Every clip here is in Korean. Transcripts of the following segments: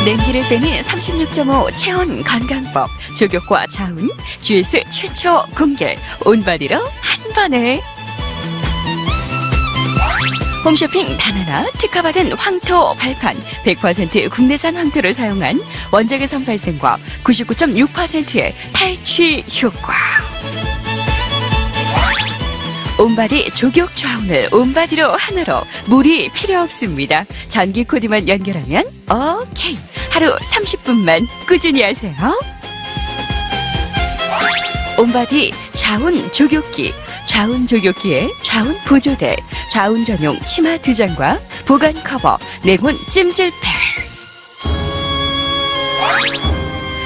냉기를 빼는 36.5 체온 건강법, 조격과 자운, GS 최초 공개, 온바디로 한 번에. 홈쇼핑 단 하나 특허받은 황토 발판, 100% 국내산 황토를 사용한 원적외선 발생과 99.6%의 탈취 효과. 온바디 조격 좌운을 온바디로 하나로, 물이 필요 없습니다. 전기 코드만 연결하면 오케이. 하루 30분만 꾸준히 하세요. 온바디 좌운 조격기. 좌운 조격기에 좌운 보조대, 좌운 전용 치마 2장과 보관 커버, 네모ন 찜질팩.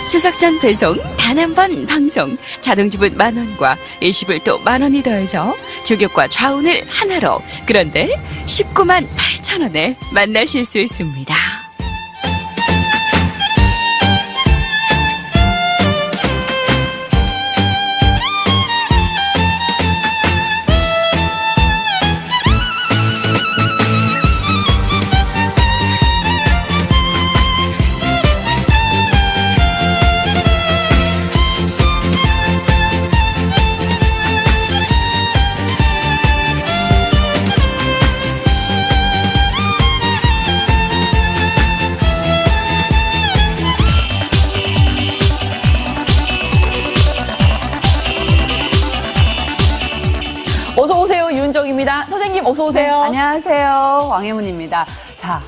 추석 전 배송, 단 한 번 방송, 자동지분 10,000원과 일시불 또 10,000원이 더해서 조격과 좌운을 하나로, 그런데 198,000원에 만나실 수 있습니다. 어서 오세요, 윤정입니다. 선생님 어서 오세요. 네, 안녕하세요, 왕혜문입니다. 자,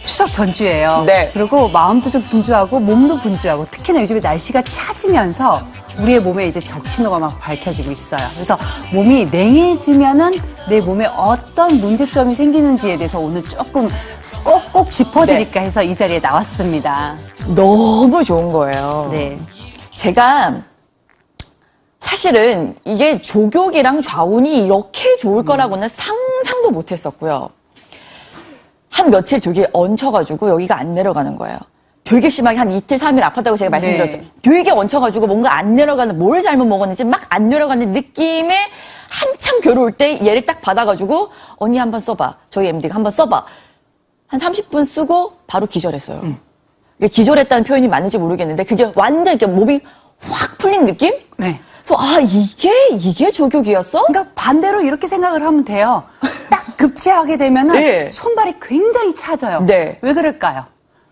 추석 전주예요. 네. 그리고 마음도 좀 분주하고 몸도 분주하고, 특히나 요즘에 날씨가 차지면서 우리의 몸에 이제 적신호가 막 밝혀지고 있어요. 그래서 몸이 냉해지면은 내 몸에 어떤 문제점이 생기는지에 대해서 오늘 조금 꼭꼭 짚어드릴까 해서 이 자리에 나왔습니다. 너무 좋은 거예요. 네. 제가 사실은 이게 조격이랑 좌운이 이렇게 좋을 거라고는 상상도 못 했었고요. 한 며칠 되게 얹혀가지고 여기가 안 내려가는 거예요. 되게 심하게 한 이틀, 3일 아팠다고 제가 말씀드렸죠. 네. 되게 얹혀가지고 뭔가 안 내려가는, 뭘 잘못 먹었는지 막 안 내려가는 느낌에 한참 괴로울 때 얘를 딱 받아가지고 언니 한번 써봐. 저희 MD가 한번 써봐. 한 30분 쓰고 바로 기절했어요. 이게 기절했다는 표현이 맞는지 모르겠는데 그게 완전 이렇게 몸이 확 풀린 느낌? 네. 그래서 이게 조격이었어? 그러니까 반대로 이렇게 생각을 하면 돼요. 딱 급체하게 되면은 네. 손발이 굉장히 차져요. 네. 왜 그럴까요?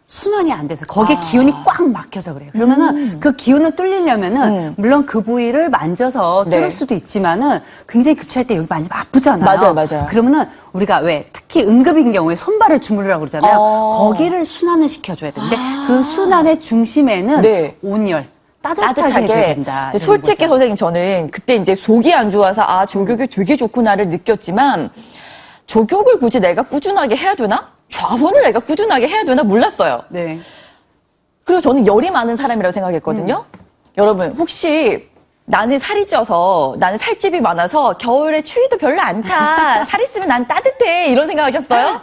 순환이 안 돼서 거기에 기운이 꽉 막혀서 그래요. 그러면은 그 기운을 뚫리려면은 물론 그 부위를 만져서 네. 뚫을 수도 있지만은 굉장히 급체할 때 여기 만지면 아프잖아요. 맞아요. 그러면은 우리가 왜 특히 응급인 경우에 손발을 주물르라고 그러잖아요. 거기를 순환을 시켜줘야 되는데 그 순환의 중심에는 네. 온열. 따뜻하게 해줘야 된다. 근데 솔직히 선생님 저는 그때 이제 속이 안 좋아서 조격이 되게 좋구나를 느꼈지만 조격을 굳이 내가 꾸준하게 해야 되나? 좌운을 내가 꾸준하게 해야 되나 몰랐어요. 네. 그리고 저는 열이 많은 사람이라고 생각했거든요. 여러분 혹시 나는 살이 쪄서 나는 살집이 많아서 겨울에 추위도 별로 안 타. 살 있으면 난 따뜻해. 이런 생각하셨어요?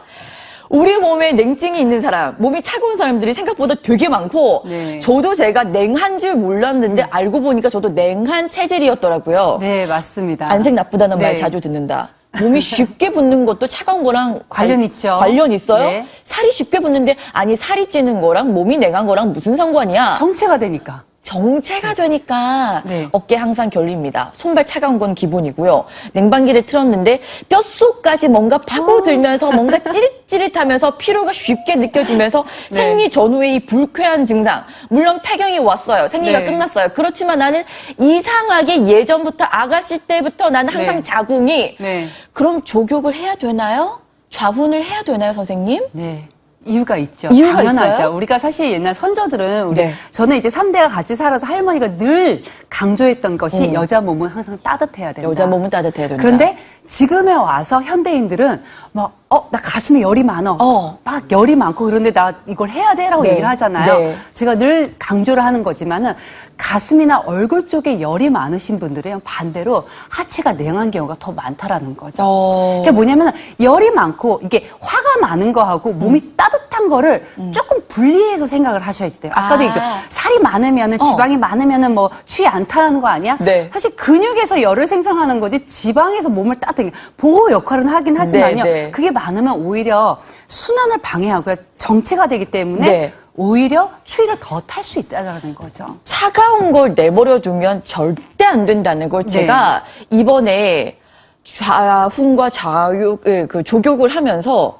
우리 몸에 냉증이 있는 사람, 몸이 차가운 사람들이 생각보다 되게 많고 네. 저도 제가 냉한 줄 몰랐는데 알고 보니까 저도 냉한 체질이었더라고요. 네, 맞습니다. 안색 나쁘다는 네. 말 자주 듣는다. 몸이 쉽게 붓는 것도 차가운 거랑 관련 있죠. 관련 있어요? 네. 살이 쉽게 붓는데 아니 살이 찌는 거랑 몸이 냉한 거랑 무슨 상관이야? 정체가 되니까. 정체가 되니까 네. 어깨 항상 결립니다. 손발 차가운 건 기본이고요. 냉방기를 틀었는데 뼛속까지 뭔가 파고들면서 뭔가 찌릿찌릿하면서 피로가 쉽게 느껴지면서 네. 생리 전후의 이 불쾌한 증상. 물론 폐경이 왔어요. 생리가 네. 끝났어요. 그렇지만 나는 이상하게 예전부터 아가씨 때부터 나는 항상 네. 자궁이. 네. 그럼 조격을 해야 되나요? 좌운을 해야 되나요, 선생님? 네. 이유가 있죠. 이유가 당연하죠. 있어요? 우리가 사실 옛날 선조들은 네. 저는 이제 3대가 같이 살아서 할머니가 늘 강조했던 것이 여자 몸은 항상 따뜻해야 된다. 여자 몸은 따뜻해야 된다. 그런데 지금에 와서 현대인들은 막, 나 가슴에 열이 많아. 막 열이 많고 그런데 나 이걸 해야 돼? 라고 네. 얘기를 하잖아요. 네. 제가 늘 강조를 하는 거지만은 가슴이나 얼굴 쪽에 열이 많으신 분들은 반대로 하체가 냉한 경우가 더 많다라는 거죠. 그게 뭐냐면은 열이 많고 이게 화가 많은 거하고 몸이 따뜻한 거를 조금 분리해서 생각을 하셔야지 돼요. 아까도 살이 많으면은 지방이 많으면은 뭐 추위 안 타는 거 아니야? 네. 사실 근육에서 열을 생성하는 거지 지방에서 몸을 보호 역할은 하긴 하지만요. 네, 네. 그게 많으면 오히려 순환을 방해하고요. 정체가 되기 때문에 네. 오히려 추위를 더 탈 수 있다는 거죠. 차가운 걸 내버려 두면 절대 안 된다는 걸 제가 이번에 좌훈과 좌욕, 그 조격을 하면서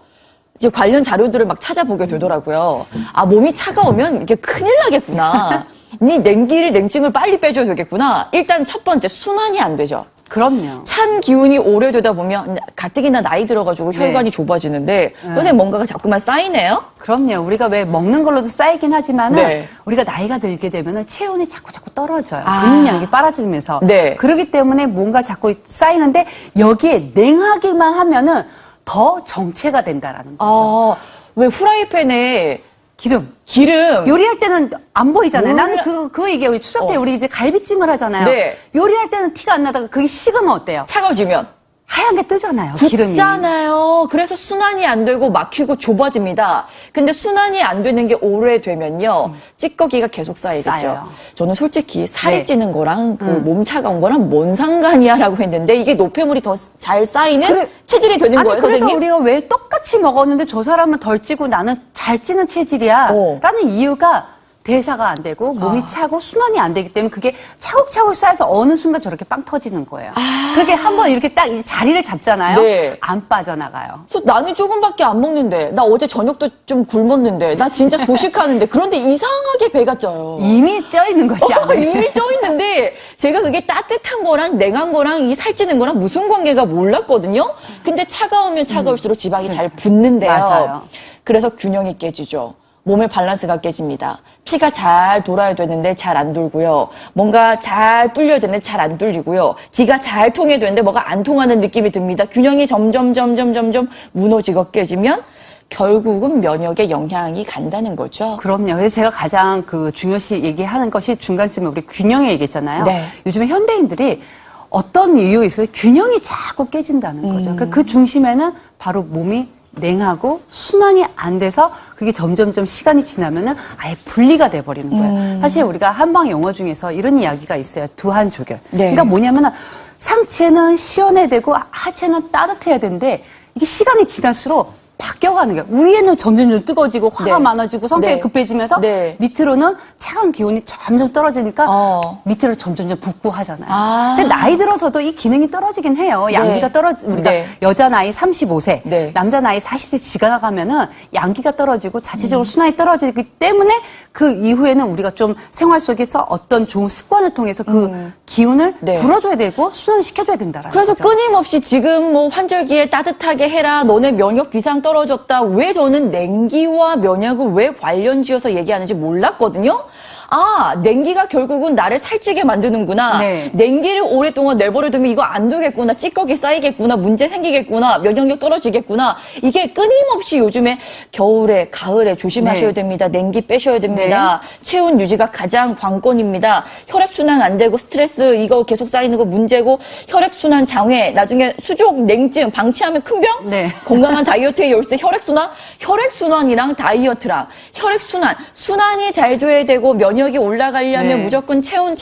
이제 관련 자료들을 막 찾아보게 되더라고요. 아, 몸이 차가우면 이게 큰일 나겠구나. 이 냉증을 빨리 빼줘야 되겠구나. 일단 첫 번째, 순환이 안 되죠. 그럼요. 찬 기운이 오래되다 보면 가뜩이나 나이 들어가지고 혈관이 좁아지는데 선생님 뭔가가 자꾸만 쌓이네요? 그럼요. 우리가 왜 먹는 걸로도 쌓이긴 하지만은 네. 우리가 나이가 들게 되면은 체온이 자꾸 떨어져요. 아. 근육량이 빨아지면서. 네. 그렇기 때문에 뭔가 자꾸 쌓이는데 여기에 냉하기만 하면은 더 정체가 된다라는 거죠. 왜 후라이팬에 기름. 기름 요리할 때는 안 보이잖아요. 몰라. 나는 그거 얘기해요. 추석 때 우리 이제 갈비찜을 하잖아요. 네. 요리할 때는 티가 안 나다가 그게 식으면 어때요? 차가워지면 하얀 게 뜨잖아요. 기름이. 굳잖아요. 그래서 순환이 안 되고 막히고 좁아집니다. 근데 순환이 안 되는 게 오래되면요. 찌꺼기가 계속 쌓이겠죠. 쌓여요. 저는 솔직히 살이 네. 찌는 거랑 그 몸 차가운 거랑 뭔 상관이야라고 했는데 이게 노폐물이 더 잘 쌓이는 그래. 체질이 되는 아니 거예요, 그래서 선생님? 우리가 왜 똑같이 먹었는데 저 사람은 덜 찌고 나는 잘 찌는 체질이야 라는 이유가 대사가 안 되고 몸이 차고 순환이 안 되기 때문에 그게 차곡차곡 쌓여서 어느 순간 저렇게 빵 터지는 거예요. 그게 한번 이렇게 딱 이제 자리를 잡잖아요. 네. 안 빠져나가요. 그래서 나는 조금밖에 안 먹는데 나 어제 저녁도 좀 굶었는데 나 진짜 소식하는데 그런데 이상하게 배가 쪄요. 이미 쪄 있는 거지 않아요? 이미 쪄 있는데 제가 그게 따뜻한 거랑 냉한 거랑 이 살찌는 거랑 무슨 관계가 몰랐거든요. 근데 차가우면 차가울수록 지방이 잘 붙는데요. 맞아요. 그래서 균형이 깨지죠. 몸의 밸런스가 깨집니다. 피가 잘 돌아야 되는데 잘 안 돌고요. 뭔가 잘 뚫려야 되는데 잘 안 뚫리고요. 기가 잘 통해야 되는데 뭐가 안 통하는 느낌이 듭니다. 균형이 점점 무너지고 깨지면 결국은 면역에 영향이 간다는 거죠. 그럼요. 그래서 제가 가장 그 중요시 얘기하는 것이 중간쯤에 우리 균형을 얘기했잖아요. 네. 요즘에 현대인들이 어떤 이유에 있어서 균형이 자꾸 깨진다는 거죠. 그러니까 그 중심에는 바로 몸이 냉하고 순환이 안 돼서 그게 점점점 시간이 지나면은 아예 분리가 돼버리는 거예요. 사실 우리가 한방 용어 중에서 이런 이야기가 있어요. 두한조결. 네. 그러니까 뭐냐면은 상체는 시원해야 되고 하체는 따뜻해야 되는데 이게 시간이 지날수록 바뀌어가는 거예요. 위에는 점점 뜨거워지고 화가 네. 많아지고 성격이 네. 급해지면서 네. 밑으로는 차가운 기온이 점점 떨어지니까 밑으로 점점 붓고 하잖아요. 근데 나이 들어서도 이 기능이 떨어지긴 해요. 양기가 우리가 네. 여자 나이 35세, 네. 남자 나이 40세 지나가면은 양기가 떨어지고 자체적으로 순환이 떨어지기 때문에 그 이후에는 우리가 좀 생활 속에서 어떤 좋은 습관을 통해서 그 기운을 네. 불어줘야 되고 순환시켜줘야 된다라는 그래서 거죠. 끊임없이 지금 뭐 환절기에 따뜻하게 해라. 너네 면역 비상 떨어졌다. 왜 저는 냉기와 면역을 왜 관련지어서 얘기하는지 몰랐거든요. 아, 냉기가 결국은 나를 살찌게 만드는구나. 네. 냉기를 오랫동안 내버려두면 이거 안 되겠구나. 찌꺼기 쌓이겠구나. 문제 생기겠구나. 면역력 떨어지겠구나. 이게 끊임없이 요즘에 겨울에, 가을에 조심하셔야 네. 됩니다. 냉기 빼셔야 됩니다. 체온 유지가 가장 관건입니다. 혈액순환 안 되고 스트레스 이거 계속 쌓이는 거 문제고 혈액순환 장애 나중에 수족 냉증 방치하면 큰 병? 네. 건강한 다이어트의 열쇠 혈액순환이랑 다이어트랑 혈액순환 순환이 잘 돼야 되고 면역이 올라가려면 네. 무조건 체온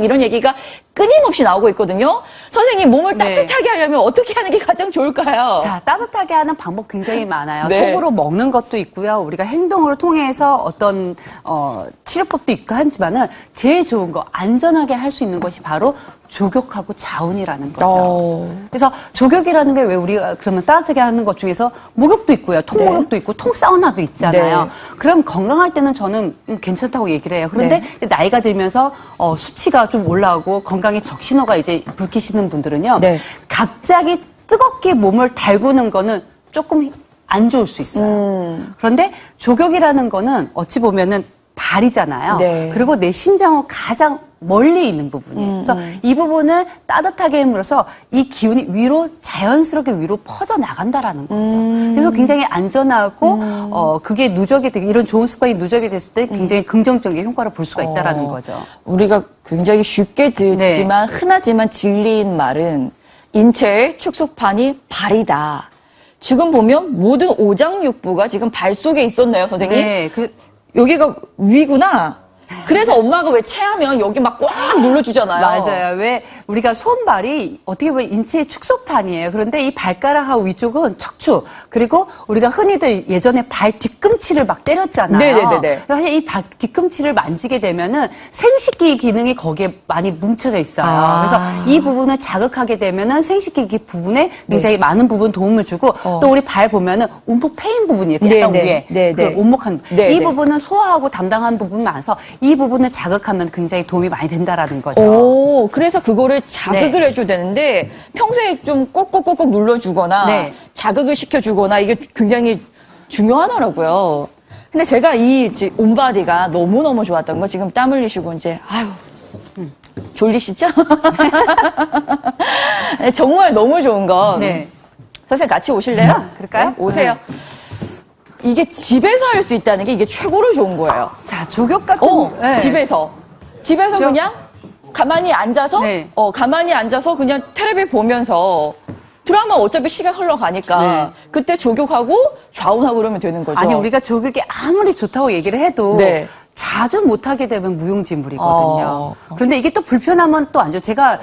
이런 얘기가 끊임없이 나오고 있거든요. 선생님 몸을 네. 따뜻하게 하려면 어떻게 하는 게 가장 좋을까요? 자, 따뜻하게 하는 방법 굉장히 많아요. 네. 속으로 먹는 것도 있고요. 우리가 행동을 통해서 어떤 치료법도 있고 하지만은 제일 좋은 거 안전하게 할 수 있는 것이 바로 조격하고 자운이라는 거죠. 그래서 조격이라는 게 왜 우리가 그러면 따뜻하게 하는 것 중에서 목욕도 있고요. 통목욕도 있고 통사우나도 있잖아요. 네. 그럼 건강할 때는 저는 괜찮다고 얘기를 해요. 그런데 네. 이제 나이가 들면서 수치가 좀 올라오고 건강에 적신호가 이제 불키시는 분들은요. 네. 갑자기 뜨겁게 몸을 달구는 거는 조금 안 좋을 수 있어요. 그런데 조격이라는 거는 어찌 보면은 발이잖아요. 네. 그리고 내 심장은 가장 멀리 있는 부분이에요. 그래서 이 부분을 따뜻하게 함으로써 이 기운이 자연스럽게 위로 퍼져 나간다라는 거죠. 그래서 굉장히 안전하고 그게 누적이 되고 이런 좋은 습관이 누적이 됐을 때 굉장히 긍정적인 효과를 볼 수가 있다라는 거죠. 우리가 굉장히 쉽게 듣지만 흔하지만 진리인 말은 인체의 축소판이 발이다. 지금 보면 모든 오장육부가 지금 발 속에 있었네요, 선생님. 네, 여기가 위구나. 그래서 엄마가 왜 체하면 여기 막 꽉 눌러주잖아요. 맞아요. 왜 우리가 손발이 어떻게 보면 인체의 축소판이에요. 그런데 이 발가락하고 위쪽은 척추, 그리고 우리가 흔히들 예전에 발 뒤꿈치를 막 때렸잖아요. 네네네네. 사실 이 발 뒤꿈치를 만지게 되면은 생식기 기능이 거기에 많이 뭉쳐져 있어요. 그래서 이 부분을 자극하게 되면은 생식기 부분에 굉장히 많은 부분 도움을 주고 또 우리 발 보면은 온목 패인 부분이 이렇게 약간 위에 그 온목한 이 부분은 소화하고 담당한 부분이 많아서 이 부분을 자극하면 굉장히 도움이 많이 된다라는 거죠. 오, 그래서 그거를 자극을 해줘야 되는데 평소에 좀 꼭꼭꼭꼭 눌러주거나 자극을 시켜주거나 이게 굉장히 중요하더라고요. 근데 제가 이 온바디가 너무너무 좋았던 거 지금 땀 흘리시고 이제 아유 졸리시죠? 네, 정말 너무 좋은 건 선생님 같이 오실래요? 그럴까요? 네, 오세요. 이게 집에서 할 수 있다는 게 이게 최고로 좋은 거예요. 자, 조격 같은 집에서 그냥 가만히 앉아서 가만히 앉아서 그냥 텔레비 보면서 드라마 어차피 시간 흘러가니까 그때 조격하고 좌운하고 그러면 되는 거죠. 아니 우리가 조격이 아무리 좋다고 얘기를 해도 자주 못하게 되면 무용지물이거든요. 그런데 이게 또 불편하면 또 안 좋아요. 제가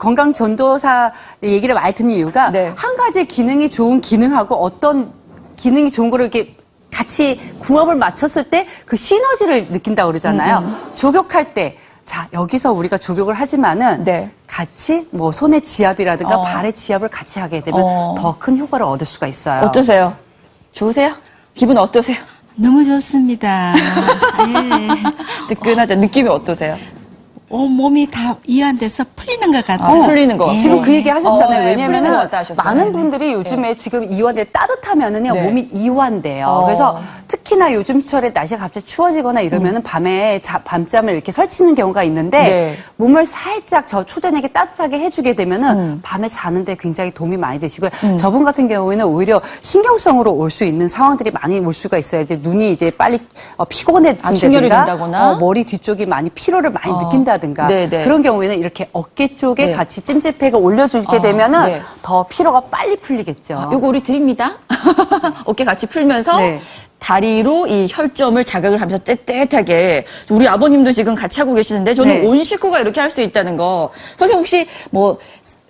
건강 전도사 얘기를 많이 듣는 이유가 한 가지 기능이 좋은 기능하고 어떤 기능이 좋은 거를 이렇게 같이 궁합을 맞췄을 때 그 시너지를 느낀다고 그러잖아요. 조격할 때 자, 여기서 우리가 조격을 하지만은 같이 뭐 손의 지압이라든가 발의 지압을 같이 하게 되면 더 큰 효과를 얻을 수가 있어요. 어떠세요? 좋으세요? 기분 어떠세요? 너무 좋습니다. 예. 뜨끈하죠? 느낌이 어떠세요? 몸이 다 이완돼서 풀리는 것 같아요. 풀리는 거. 지금 그 얘기 하셨잖아요. 왜냐면은 풀리는 것 같다 하셨어요. 많은 분들이 요즘에 지금 이완돼 따뜻하면은요 몸이 이완돼요. 그래서 특히나 요즘철에 날씨가 갑자기 추워지거나 이러면은 밤에 밤잠을 이렇게 설치는 경우가 있는데 몸을 살짝 저 초저녁에 따뜻하게 해주게 되면은 밤에 자는데 굉장히 도움이 많이 되시고요. 저분 같은 경우에는 오히려 신경성으로 올 수 있는 상황들이 많이 올 수가 있어요. 이제 눈이 이제 빨리 충혈이 된다거나 머리 뒤쪽이 많이 피로를 많이 느낀다. 든가 그런 경우에는 이렇게 어깨 쪽에 같이 찜질팩을 올려주게 되면은 더 피로가 빨리 풀리겠죠. 요거 우리 드립니다. 어깨 같이 풀면서 다리로 이 혈점을 자극을 하면서 떼떼하게 우리 아버님도 지금 같이 하고 계시는데 저는 온 식구가 이렇게 할 수 있다는 거. 선생님 혹시 뭐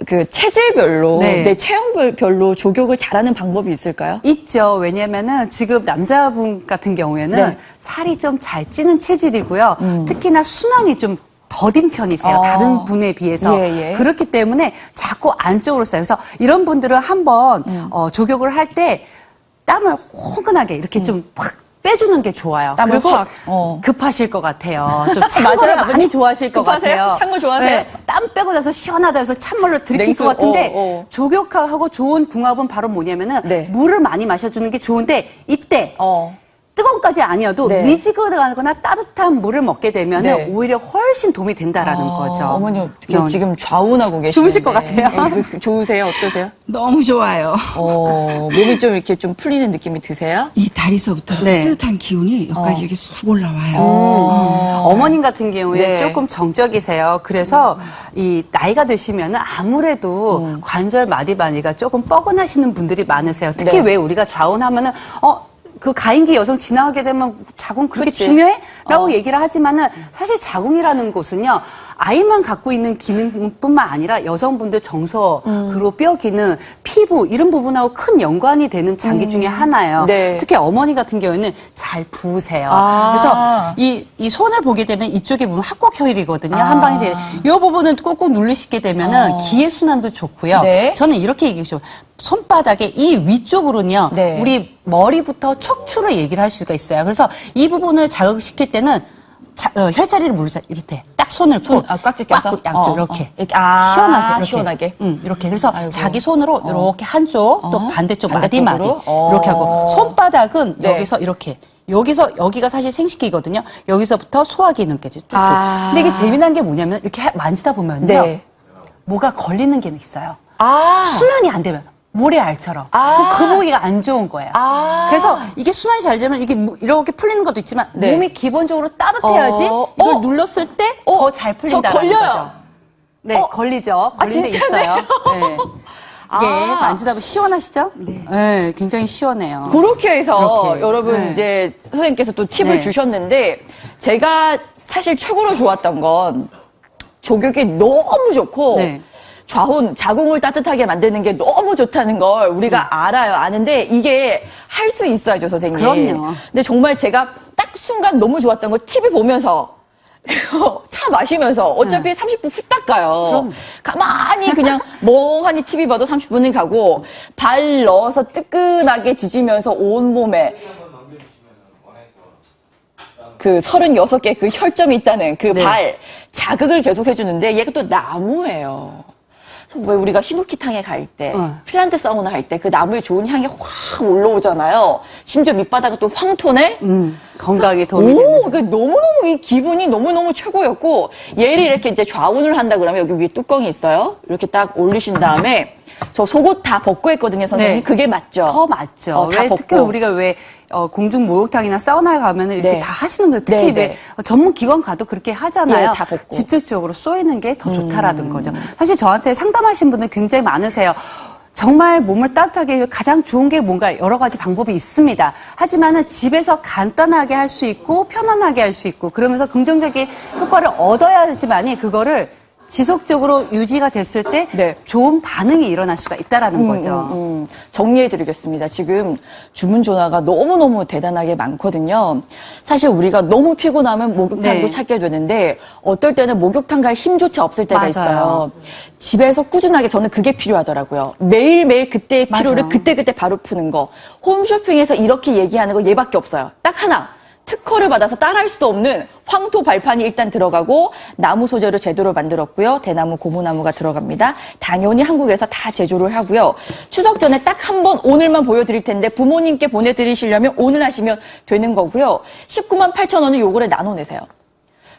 그 체질별로 내 체형별로 조격을 잘하는 방법이 있을까요? 있죠. 왜냐면은 지금 남자분 같은 경우에는 살이 좀 잘 찌는 체질이고요. 특히나 순환이 좀 더딘 편이세요. 다른 분에 비해서. 그렇기 때문에 자꾸 안쪽으로 써요. 그래서 이런 분들은 한번 조격을 할 때 땀을 호근하게 이렇게 좀 확 빼주는 게 좋아요. 그리고 급하실 것 같아요. 좀 찬물을 많이 좋아하실 것 같아요. 찬물 좋아하세요? 땀 빼고 나서 시원하다 해서 찬물로 들이킬 것 같은데 조격하고 좋은 궁합은 바로 뭐냐면은 물을 많이 마셔주는 게 좋은데 이때 뜨거운 까지 아니어도 미지근하거나 따뜻한 물을 먹게 되면 오히려 훨씬 도움이 된다라는 거죠. 어머니 어떻게 지금 좌운하고 계시는데 주무실 것 같아요. 좋으세요? 어떠세요? 너무 좋아요. 몸이 좀 이렇게 좀 풀리는 느낌이 드세요? 이 다리서부터 따뜻한 기운이 여기까지 이렇게 쑥 올라와요. 어머님 같은 경우에 조금 정적이세요. 그래서 이 나이가 드시면 아무래도 관절 마디마디가 조금 뻐근하시는 분들이 많으세요. 특히 왜 우리가 좌운하면은 그 가임기 여성 지나가게 되면 자궁 그렇게 중요해? 라고 얘기를 하지만은 사실 자궁이라는 곳은요, 아이만 갖고 있는 기능뿐만 아니라 여성분들 정서, 그리고 뼈 기능, 피부, 이런 부분하고 큰 연관이 되는 장기 중에 하나예요. 특히 어머니 같은 경우에는 잘 부으세요. 그래서 이 손을 보게 되면 이쪽에 보면 합곡혈이거든요. 한 방에 이제 이 부분은 꾹꾹 누르시게 되면은 기의 순환도 좋고요. 저는 이렇게 얘기해요. 손바닥의 이 위쪽으로는요, 우리 머리부터 척추를 얘기를 할 수가 있어요. 그래서 이 부분을 자극시킬 때는 혈자리를 물으세요. 이렇게 딱 손을 꽉 찢겨서 양쪽 이렇게 시원하세요. 이렇게. 시원하게. 이렇게. 그래서 자기 손으로 이렇게 한쪽 또 반대쪽 마디 이렇게 하고 손바닥은 여기서 이렇게. 여기가 사실 생식기거든요. 여기서부터 소화 기능까지 쭉쭉. 근데 이게 재미난 게 뭐냐면 이렇게 만지다 보면요, 뭐가 걸리는 게 있어요. 순환이 안 되면. 모래알처럼. 그 부위가 안 좋은 거예요. 그래서 이게 순환이 잘 되면 이게 이렇게 풀리는 것도 있지만 몸이 기본적으로 따뜻해야지 이걸 눌렀을 때 더 잘 풀린다는 거죠. 네, 걸리죠. 걸린 데 있어요. 이게 만지다 보면 시원하시죠? 네, 굉장히 시원해요. 그렇게 해서 이렇게. 여러분 이제 선생님께서 또 팁을 주셨는데 제가 사실 최고로 좋았던 건 조격이 너무 좋고 네. 자궁을 따뜻하게 만드는 게 너무 좋다는 걸 우리가 아는데 이게 할 수 있어야죠, 선생님. 그럼요. 근데 정말 제가 딱 순간 너무 좋았던 거 TV 보면서 차 마시면서 어차피 30분 후딱 가요. 그럼. 가만히 그냥 멍하니 TV 봐도 30분이 가고 발 넣어서 뜨끈하게 지지면서 온몸에 그 36개 그 혈점이 있다는 그 네. 발 자극을 계속 해주는데 얘가 또 나무예요. 왜 우리가 히노키탕에 갈 때, 핀란드 사우나 할 때 그 나무의 좋은 향이 확 올라오잖아요. 심지어 밑바닥은 또 황토네? 건강에 도움이 오, 되는. 그 너무너무 이 기분이 너무너무 최고였고, 얘를 이렇게 이제 좌운을 한다 그러면 여기 위에 뚜껑이 있어요. 이렇게 딱 올리신 다음에, 저 속옷 다 벗고 했거든요, 선생님. 네. 그게 맞죠? 더 맞죠. 다 왜 벗고. 특히 우리가 왜 공중 목욕탕이나 사우나를 가면은 이렇게 네. 다 하시는 분들 특히 네, 왜 네. 전문 기관 가도 그렇게 하잖아요. 예, 다 벗고. 직접적으로 쏘이는 게 더 좋다라는 거죠. 사실 저한테 상담하신 분들 굉장히 많으세요. 정말 몸을 따뜻하게 가장 좋은 게 뭔가 여러 가지 방법이 있습니다. 하지만은 집에서 간단하게 할 수 있고 편안하게 할 수 있고 그러면서 긍정적인 효과를 얻어야지만이 그거를 지속적으로 유지가 됐을 때 네. 좋은 반응이 일어날 수가 있다라는 거죠. 정리해드리겠습니다. 지금 주문 전화가 너무너무 대단하게 많거든요. 사실 우리가 너무 피곤하면 목욕탕도 네. 찾게 되는데 어떨 때는 목욕탕 갈 힘조차 없을 때가 맞아요. 있어요. 집에서 꾸준하게 저는 그게 필요하더라고요. 매일매일 그때의 피로를 맞아요. 그때그때 바로 푸는 거. 홈쇼핑에서 이렇게 얘기하는 거 얘밖에 없어요. 딱 하나. 특허를 받아서 따라할 수도 없는 황토 발판이 일단 들어가고 나무 소재로 제대로 만들었고요. 대나무, 고무나무가 들어갑니다. 당연히 한국에서 다 제조를 하고요. 추석 전에 딱 한 번 오늘만 보여드릴 텐데 부모님께 보내드리시려면 오늘 하시면 되는 거고요. 19만 8천 원을 요거를 나눠내세요.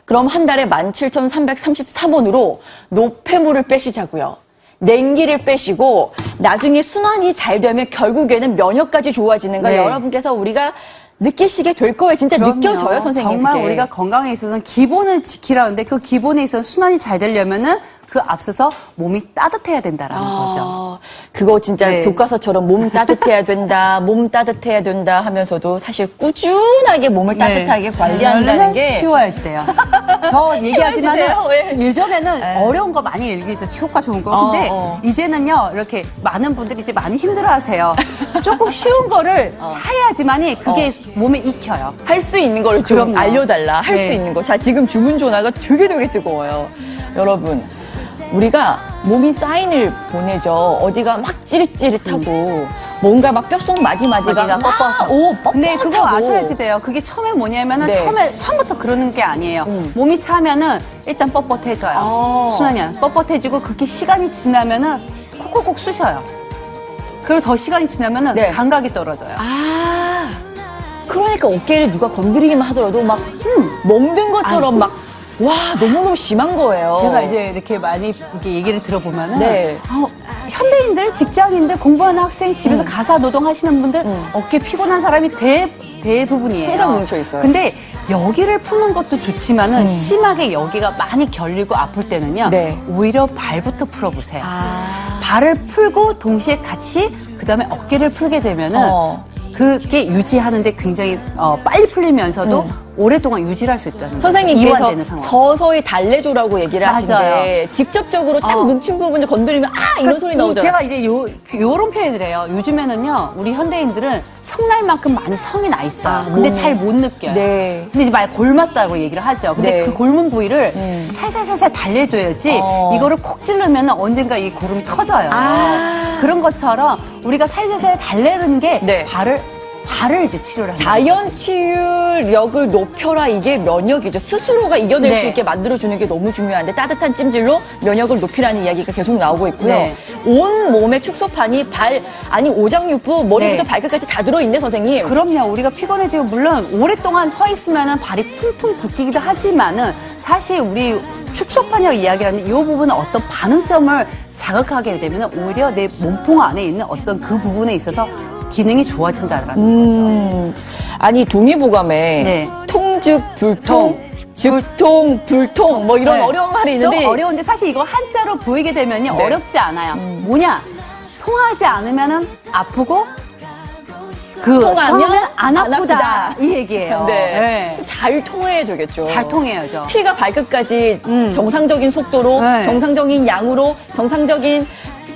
그럼 한 달에 17,333원으로 노폐물을 빼시자고요. 냉기를 빼시고 나중에 순환이 잘 되면 결국에는 면역까지 좋아지는 걸 네. 여러분께서 우리가 느끼시게 될 거예요. 진짜 그럼요. 느껴져요, 선생님. 정말 그게. 우리가 건강에 있어서는 기본을 지키라는데 그 기본에 있어서 순환이 잘 되려면은 그 앞서서 몸이 따뜻해야 된다라는 거죠. 그거 진짜 네. 교과서처럼 몸 따뜻해야 된다, 몸 따뜻해야 된다 하면서도 사실 꾸준하게 몸을 따뜻하게 관리한다는 게 쉬워야지 돼요. 저 얘기하지만 돼요? 왜? 예전에는 어려운 거 많이 얘기해서 효과 좋은 거. 근데 이제는요, 이렇게 많은 분들이 이제 많이 힘들어 하세요. 조금 쉬운 거를 해야지만이 그게 몸에 익혀요. 할 수 있는 거를 좀 그럼요. 알려달라. 할 수 네. 있는 거. 자, 지금 주문 전화가 되게 뜨거워요. 여러분, 우리가 몸이 사인을 보내죠. 어디가 막 찌릿찌릿하고 뭔가 막 뼛속 마디마디가 어디가 막 뻣뻣하고. 근데 그거 아셔야지 돼요. 그게 처음에 뭐냐면은 네. 처음부터 그러는 게 아니에요. 몸이 차면은 일단 뻣뻣해져요. 순환이 뻣뻣해지고 그렇게 시간이 지나면은 콕콕콕 쑤셔요. 그리고 더 시간이 지나면은 네. 감각이 떨어져요. 그러니까 어깨를 누가 건드리기만 하더라도 막 먹는 것처럼 막 와, 너무너무 심한 거예요. 제가 이제 이렇게 많이 이렇게 얘기를 들어보면은 네. 현대인들, 직장인들, 공부하는 학생, 집에서 가사 노동하시는 분들 어깨 피곤한 사람이 대부분이에요. 항상 뭉쳐 있어요. 근데 여기를 푸는 것도 좋지만은 심하게 여기가 많이 결리고 아플 때는요. 네. 오히려 발부터 풀어보세요. 발을 풀고 동시에 같이 그다음에 어깨를 풀게 되면은 그게 유지하는데 굉장히 빨리 풀리면서도 오랫동안 유지를 할 수 있다는 거죠. 선생님께서 이완되는 상황. 서서히 달래줘라고 얘기를 하시는데 맞아요. 직접적으로 딱 뭉친 부분을 건드리면 이런 소리 나오잖아요. 제가 이제 요런 표현을 해요. 요즘에는요, 우리 현대인들은 성날만큼 많이 성이 나 있어요. 근데 잘 못 느껴요. 네. 근데 이제 말 골맞다고 얘기를 하죠. 근데 네. 그 골문 부위를 살살살살 달래줘야지 이거를 콕 찌르면 언젠가 이 고름이 터져요. 그런 것처럼 우리가 살살살 달래는 게 네. 발을 이제 치료를 하는 자연 치유력을 높여라, 이게 면역이죠. 스스로가 이겨낼 네. 수 있게 만들어주는 게 너무 중요한데 따뜻한 찜질로 면역을 높이라는 이야기가 계속 나오고 있고요. 네. 온 몸의 축소판이 오장육부 머리부터 네. 발끝까지 다 들어있네, 선생님. 그럼요. 우리가 피곤해지고 물론 오랫동안 서 있으면은 발이 퉁퉁 붓기도 하지만은 사실 우리 축소판이라고 이야기하는 이 부분은 어떤 반응점을 자극하게 되면 오히려 내 몸통 안에 있는 어떤 그 부분에 있어서 기능이 좋아진다라는 거죠. 아니, 동의보감에 네. 통즉 불통, 즉통 불통 뭐 이런 네. 어려운 말이 있는데 좀 어려운데 사실 이거 한자로 보이게 되면요 네. 어렵지 않아요. 뭐냐? 통하지 않으면은 아프고 통하면 안 아프다. 이 얘기예요. 네. 잘 통해야 되겠죠. 잘 통해야죠. 피가 발끝까지 정상적인 속도로, 네. 정상적인 양으로, 정상적인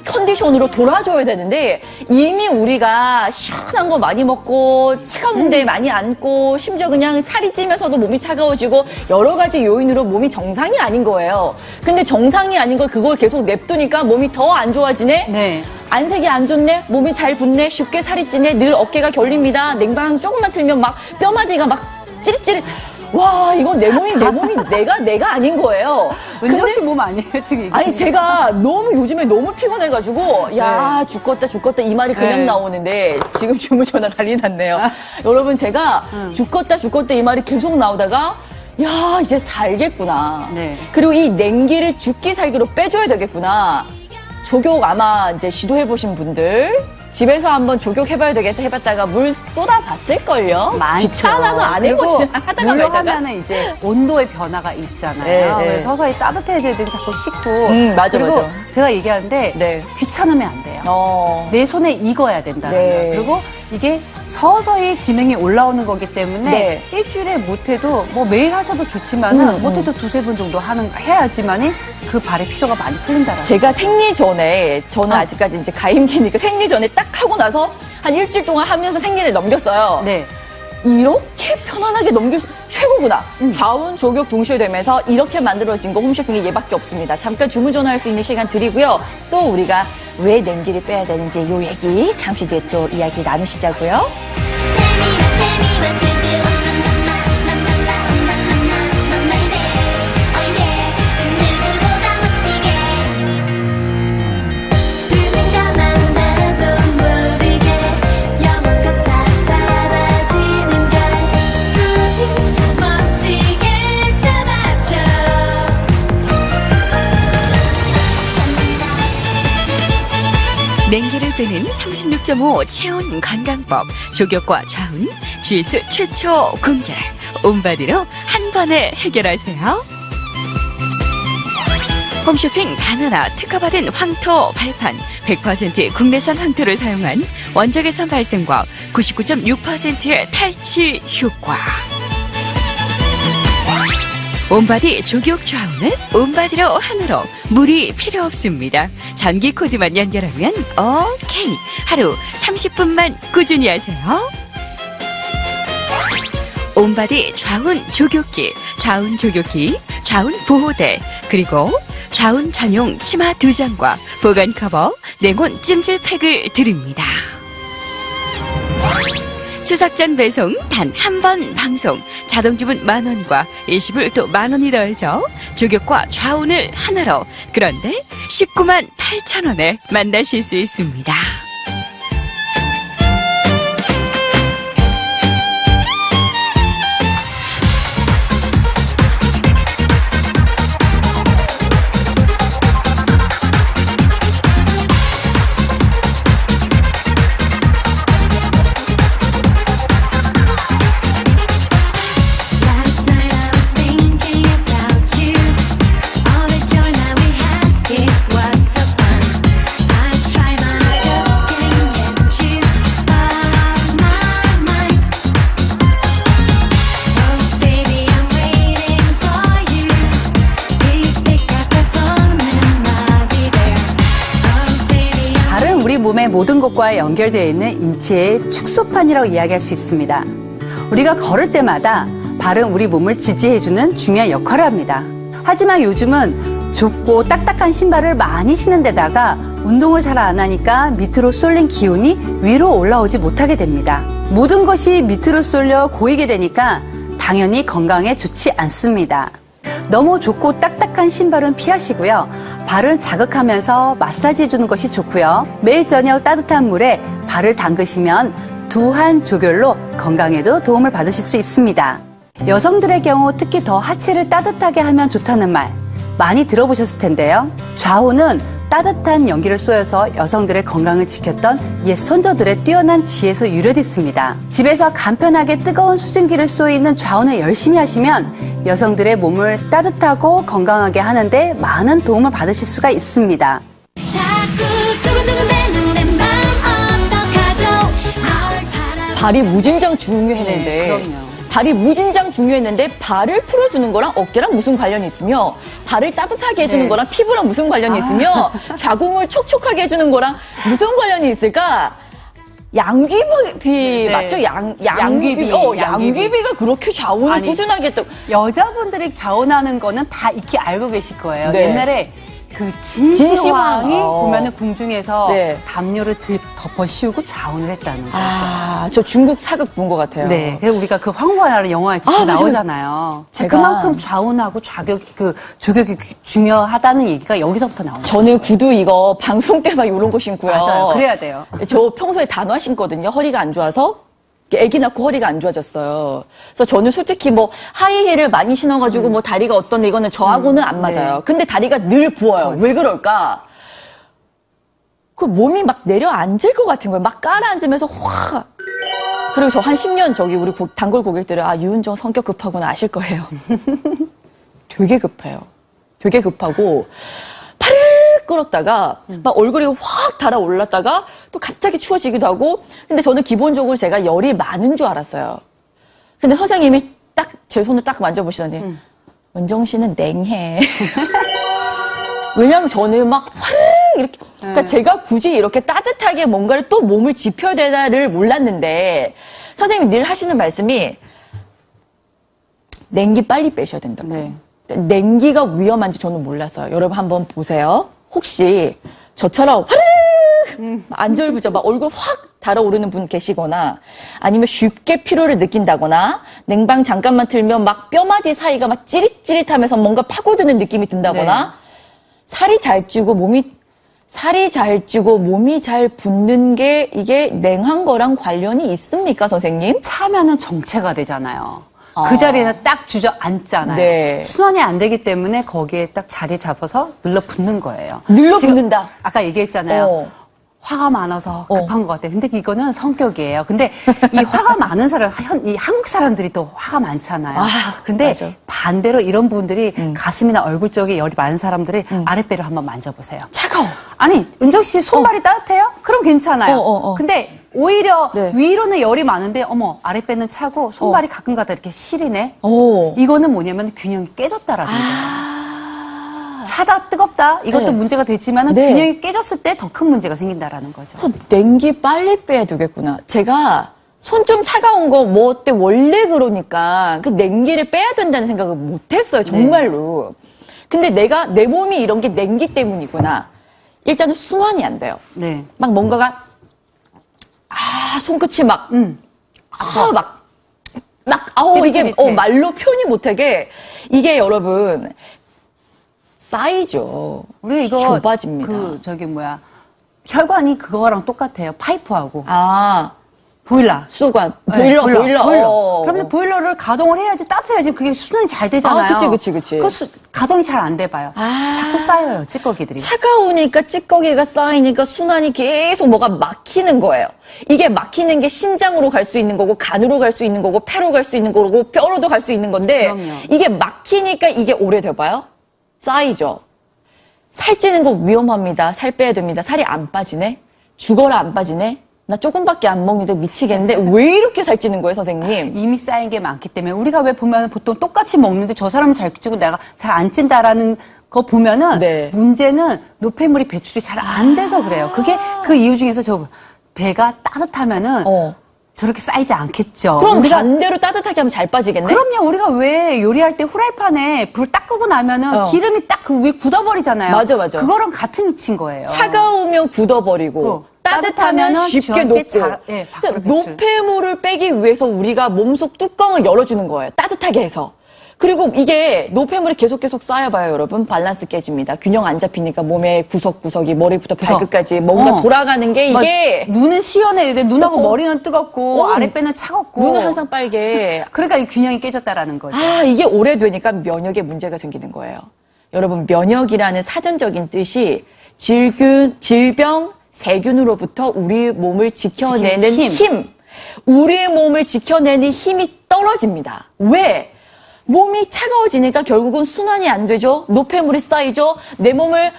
컨디션으로 돌아줘야 되는데 이미 우리가 시원한 거 많이 먹고 차가운데 많이 앉고 심지어 그냥 살이 찌면서도 몸이 차가워지고 여러 가지 요인으로 몸이 정상이 아닌 거예요. 근데 정상이 아닌 걸 그걸 계속 냅두니까 몸이 더 안 좋아지네. 네. 안색이 안 좋네, 몸이 잘 붓네, 쉽게 살이 찌네, 늘 어깨가 결립니다. 냉방 조금만 틀면 막 뼈마디가 막 찌릿찌릿. 와, 이건 내 몸이 내가 아닌 거예요. 은정 씨 몸 아니에요, 지금 이게? 아니 제가 너무 요즘에 너무 피곤해가지고 야 죽겠다 이 말이 그냥 네. 나오는데 지금 주문 전화 난리 났네요. 여러분 제가 죽겠다 이 말이 계속 나오다가 야 이제 살겠구나. 네. 그리고 이 냉기를 죽기 살기로 빼줘야 되겠구나. 조격 아마 이제 시도해보신 분들 집에서 한번 조격 해봐야 되겠다 해봤다가 물 쏟아봤을걸요? 많죠. 귀찮아서 안 그리고 해보시 하다가 물로 말다가 하면은 이제 온도의 변화가 있잖아요. 네, 네. 그래서 서서히 따뜻해져야 되니 자꾸 씻고. 맞아, 그리고 맞아. 제가 얘기하는데 네. 귀찮으면 안 돼요. 내 손에 익어야 된다는 네. 거예요. 그리고 이게 서서히 기능이 올라오는 거기 때문에 네. 일주일에 못해도 뭐 매일 하셔도 좋지만은 못해도 두세 번 정도 해야지만이 그 발의 피로가 많이 풀린다라는 제가 생리 전에 저는 아직까지 이제 가임기니까 생리 전에 딱 하고 나서 한 일주일 동안 하면서 생리를 넘겼어요. 네. 이렇게 편안하게 넘길 수 최고구나. 좌운 조격 동시에 되면서 이렇게 만들어진 거 홈쇼핑에 얘밖에 없습니다. 잠깐 주문 전화할 수 있는 시간 드리고요. 또 우리가 왜 냉기를 빼야 되는지 요 얘기 잠시 뒤에 또 이야기 나누시자고요. 냉기를 빼는 36.5 체온 건강법 조격과 좌운 GS 최초 공개 온바디로 한 번에 해결하세요. 홈쇼핑 단 하나 특허받은 황토 발판 100% 국내산 황토를 사용한 원적외선 발생과 99.6%의 탈취 효과. 온바디 조격 좌우는 온바디로 하나로 물이 필요 없습니다. 전기 코드만 연결하면 오케이. 하루 30분만 꾸준히 하세요. 온바디 좌운 조격기, 좌운 조격기, 좌운 보호대, 그리고 좌운 전용 치마 2장과 보관 커버, 냉온 찜질팩을 드립니다. 추석 전 배송 단 한 번 방송 자동주문 10,000원과 일시불 또 10,000원이 더해져 조격과 좌운을 하나로 그런데 19만 8,000원에 만나실 수 있습니다. 우리 몸의 모든 곳과 연결되어 있는 인체의 축소판이라고 이야기할 수 있습니다. 우리가 걸을 때마다 발은 우리 몸을 지지해주는 중요한 역할을 합니다. 하지만 요즘은 좁고 딱딱한 신발을 많이 신는 데다가 운동을 잘 안 하니까 밑으로 쏠린 기운이 위로 올라오지 못하게 됩니다. 모든 것이 밑으로 쏠려 고이게 되니까 당연히 건강에 좋지 않습니다. 너무 좁고 딱딱한 신발은 피하시고요. 발을 자극하면서 마사지 해주는 것이 좋고요. 매일 저녁 따뜻한 물에 발을 담그시면 두한 조결로 건강에도 도움을 받으실 수 있습니다. 여성들의 경우 특히 더 하체를 따뜻하게 하면 좋다는 말 많이 들어보셨을 텐데요. 좌우는 따뜻한 연기를 쏘여서 여성들의 건강을 지켰던 옛 선조들의 뛰어난 지혜에서 유래됐습니다. 집에서 간편하게 뜨거운 수증기를 쏘이는 좌우를 열심히 하시면 여성들의 몸을 따뜻하고 건강하게 하는데 많은 도움을 받으실 수가 있습니다. 발이 무진장 중요했는데 네, 그럼요. 발이 무진장 중요했는데 발을 풀어주는 거랑 어깨랑 무슨 관련이 있으며 발을 따뜻하게 해주는 네. 거랑 피부랑 무슨 관련이 있으며 자궁을 촉촉하게 해주는 거랑 무슨 관련이 있을까? 양귀비 네. 맞죠? 양귀비. 양귀비가 그렇게 자원을 아니, 꾸준하게 했다. 여자분들이 자원하는 거는 다 익히 알고 계실 거예요. 네. 옛날에 그 진시황. 진시황이 보면은 궁중에서 네. 담요를 덮어 씌우고 좌운을 했다는 거죠. 아, 저 중국 사극 본 것 같아요. 네. 그래서 우리가 그 황후아라는 영화에서 아, 맞아, 나오잖아요. 제가- 그만큼 좌운하고 조격이 중요하다는 얘기가 여기서부터 나오는 거예요. 저는 구두 이거 방송 때 막 이런 거 신고요. 맞아요. 그래야 돼요. 저 평소에 단화 신거든요. 허리가 안 좋아서. 아기 낳고 허리가 안 좋아졌어요. 그래서 저는 솔직히 뭐 하이힐을 많이 신어가지고 뭐 다리가 어떤데 이거는 저하고는 안 맞아요. 네. 근데 다리가 늘 부어요. 왜 그럴까? 그 몸이 막 내려앉을 것 같은 거예요. 막 깔아앉으면서 확. 그리고 저 한 10년 저기 우리 단골 고객들은 아 유은정 성격 급하구나 아실 거예요. 되게 급해요. 되게 급하고 팔을 끓었다가 막 얼굴이 확 달아올랐다가 또 갑자기 추워지기도 하고 근데 저는 기본적으로 제가 열이 많은 줄 알았어요. 근데 선생님이 딱 제 손을 딱 만져보시더니 은정 씨는 냉해. 왜냐면 저는 막 확 이렇게 그러니까 제가 굳이 이렇게 따뜻하게 뭔가를 또 몸을 지펴야 되나를 몰랐는데 선생님이 늘 하시는 말씀이 냉기 빨리 빼셔야 된다고. 네. 냉기가 위험한지 저는 몰랐어요. 여러분 한번 보세요. 혹시 저처럼 화르르 안절부절 막 얼굴 확 달아오르는 분 계시거나 아니면 쉽게 피로를 느낀다거나 냉방 잠깐만 틀면 막 뼈마디 사이가 막 찌릿찌릿하면서 뭔가 파고드는 느낌이 든다거나 살이 잘 찌고 몸이 잘 붙는 게 이게 냉한 거랑 관련이 있습니까, 선생님? 차면은 정체가 되잖아요. 그 자리에서 딱 주저앉잖아요. 네. 순환이 안 되기 때문에 거기에 딱 자리 잡아서 눌러붙는 거예요. 눌러붙는다. 지금 아까 얘기했잖아요. 화가 많아서 급한 것 같아요. 근데 이거는 성격이에요. 근데 이 화가 많은 사람, 이 한국 사람들이 또 화가 많잖아요. 아, 근데 맞아. 반대로 이런 분들이 가슴이나 얼굴 쪽에 열이 많은 사람들이 아랫배를 한번 만져보세요. 차가워. 아니, 은정 씨 손발이 따뜻해요? 그럼 괜찮아요. 근데 오히려 네. 위로는 열이 많은데 어머 아랫배는 차고 손발이 가끔가다 이렇게 시리네. 오. 이거는 뭐냐면 균형이 깨졌다라는 거예요. 차다 뜨겁다 이것도 네. 문제가 됐지만은 네. 균형이 깨졌을 때 더 큰 문제가 생긴다라는 거죠. 그래서 냉기 빨리 빼야 되겠구나. 제가 손 좀 차가운 거 뭐 어때 원래 그러니까 그 냉기를 빼야 된다는 생각을 못했어요. 정말로. 근데 내 몸이 이런 게 냉기 때문이구나. 일단은 순환이 안 돼요. 네. 막 뭔가가 손끝이 막 이게 찌릿찌릿해. 말로 표현이 못하게 이게 여러분 쌓이죠. 우리 이거 좁아집니다. 혈관이 그거랑 똑같아요. 파이프하고 보일러. 수도관 네, 보일러. 그러면 보일러를 가동을 해야지 따뜻해야지 그게 순환이 잘 되잖아요. 아, 그치. 가동이 잘 안 돼봐요. 자꾸 쌓여요, 찌꺼기들이. 차가우니까 찌꺼기가 쌓이니까 순환이 계속 뭐가 막히는 거예요. 이게 막히는 게 신장으로 갈 수 있는 거고 간으로 갈 수 있는 거고 폐로 갈 수 있는 거고 뼈로도 갈 수 있는 건데 그럼요. 이게 막히니까 이게 오래돼봐요. 쌓이죠. 살찌는 거 위험합니다. 살 빼야 됩니다. 살이 안 빠지네? 죽어라 안 빠지네? 나 조금밖에 안 먹는데 미치겠는데 왜 이렇게 살찌는 거예요, 선생님? 이미 쌓인 게 많기 때문에 우리가 왜 보면 보통 똑같이 먹는데 저 사람은 잘 찌고 내가 잘 안 찐다라는 거 보면은 네. 문제는 노폐물이 배출이 잘 안 돼서 그래요. 그게 그 이유 중에서 저 배가 따뜻하면은 저렇게 쌓이지 않겠죠. 그럼 우리가 반대로 따뜻하게 하면 잘 빠지겠네? 그럼요. 우리가 왜 요리할 때 후라이팬에 불 딱 끄고 나면은 기름이 딱 그 위에 굳어버리잖아요. 맞아. 그거랑 같은 이치인 거예요. 차가우면 굳어버리고 따뜻하면 쉽게 녹고 밖으로 배출. 노폐물을 빼기 위해서 우리가 몸속 뚜껑을 열어주는 거예요. 따뜻하게 해서. 그리고 이게 노폐물이 계속 쌓여봐요, 여러분. 밸런스 깨집니다. 균형 안 잡히니까 몸의 구석구석이 머리부터 발끝까지 뭔가 돌아가는 게 이게 눈은 시원해. 눈하고 머리는 뜨겁고 아랫배는 차갑고 눈은 항상 빨개. 그러니까 이 균형이 깨졌다라는 거죠. 이게 오래되니까 면역에 문제가 생기는 거예요. 여러분, 면역이라는 사전적인 뜻이 질병, 세균으로부터 우리 몸을 지켜내는 힘. 우리의 몸을 지켜내는 힘이 떨어집니다. 왜? 몸이 차가워지니까 결국은 순환이 안 되죠. 노폐물이 쌓이죠. 내 몸을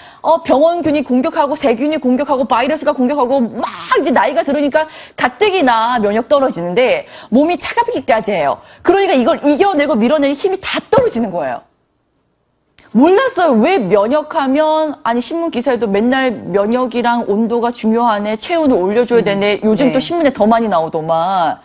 병원균이 공격하고 세균이 공격하고 바이러스가 공격하고 막 이제 나이가 들으니까 가뜩이나 면역 떨어지는데 몸이 차갑기까지 해요. 그러니까 이걸 이겨내고 밀어내는 힘이 다 떨어지는 거예요. 몰랐어요. 왜 면역하면 아니 신문 기사에도 맨날 면역이랑 온도가 중요하네. 체온을 올려줘야 되네. 요즘 네. 또 신문에 더 많이 나오더만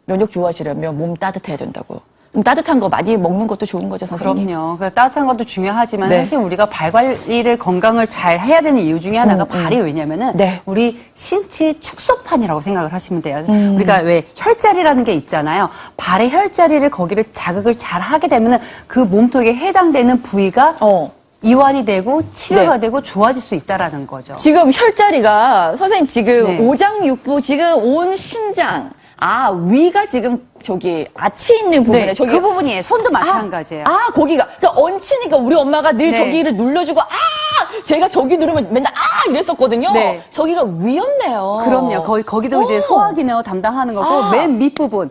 면역 좋아지려면 몸 따뜻해야 된다고. 그럼 따뜻한 거 많이 먹는 것도 좋은 거죠, 선생님? 그럼요. 그 따뜻한 것도 중요하지만 네. 사실 우리가 발 관리를 건강을 잘 해야 되는 이유 중에 하나가 발이 왜냐면은 네. 우리 신체 축소판이라고 생각을 하시면 돼요. 우리가 왜 혈자리라는 게 있잖아요. 발의 혈자리를 거기를 자극을 잘 하게 되면은 그 몸통에 해당되는 부위가 이완이 되고 치료가 네. 되고 좋아질 수 있다라는 거죠. 지금 혈자리가 선생님 지금 네. 오장육부 지금 온 신장 위가 지금 저기 아치 있는 부분에 네, 저기 그 부분이에요. 손도 마찬가지예요. 거기가 그러니까 얹히니까 우리 엄마가 늘 네. 저기를 눌러주고 제가 저기 누르면 맨날 이랬었거든요. 네. 저기가 위였네요. 그럼요. 거기도 이제 소화기능을 담당하는 거고 맨 밑부분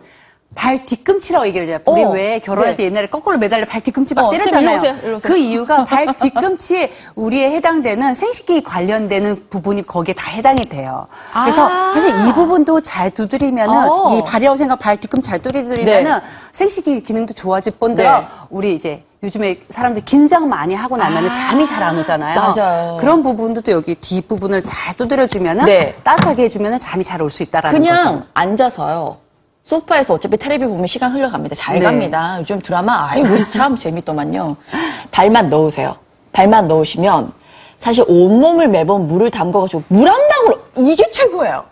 발 뒤꿈치라고 얘기를 해요. 우리 왜 결혼할 때 옛날에 거꾸로 매달려 발 뒤꿈치 막 때렸잖아요. 쌤, 일로 오세요. 그 이유가 발 뒤꿈치에 우리에 해당되는 생식기 관련되는 부분이 거기에 다 해당이 돼요. 그래서 사실 이 부분도 잘 두드리면은 이 발이라고 생각 발 뒤꿈치 잘 두드리면은 생식기 기능도 좋아질 뿐더러 네. 우리 이제 요즘에 사람들 긴장 많이 하고 나면은 잠이 잘 안 오잖아요. 맞아요. 그런 부분도 또 여기 뒷부분을 잘 두드려주면은 네. 따뜻하게 해주면은 잠이 잘 올 수 있다라는 그냥 거죠. 앉아서요. 소파에서 어차피 텔레비 보면 시간 흘러갑니다. 잘 네. 갑니다. 요즘 드라마 참 재밌더만요. 발만 넣으세요. 발만 넣으시면 사실 온몸을 매번 물을 담궈가지고 물 한 방울 이게 최고예요.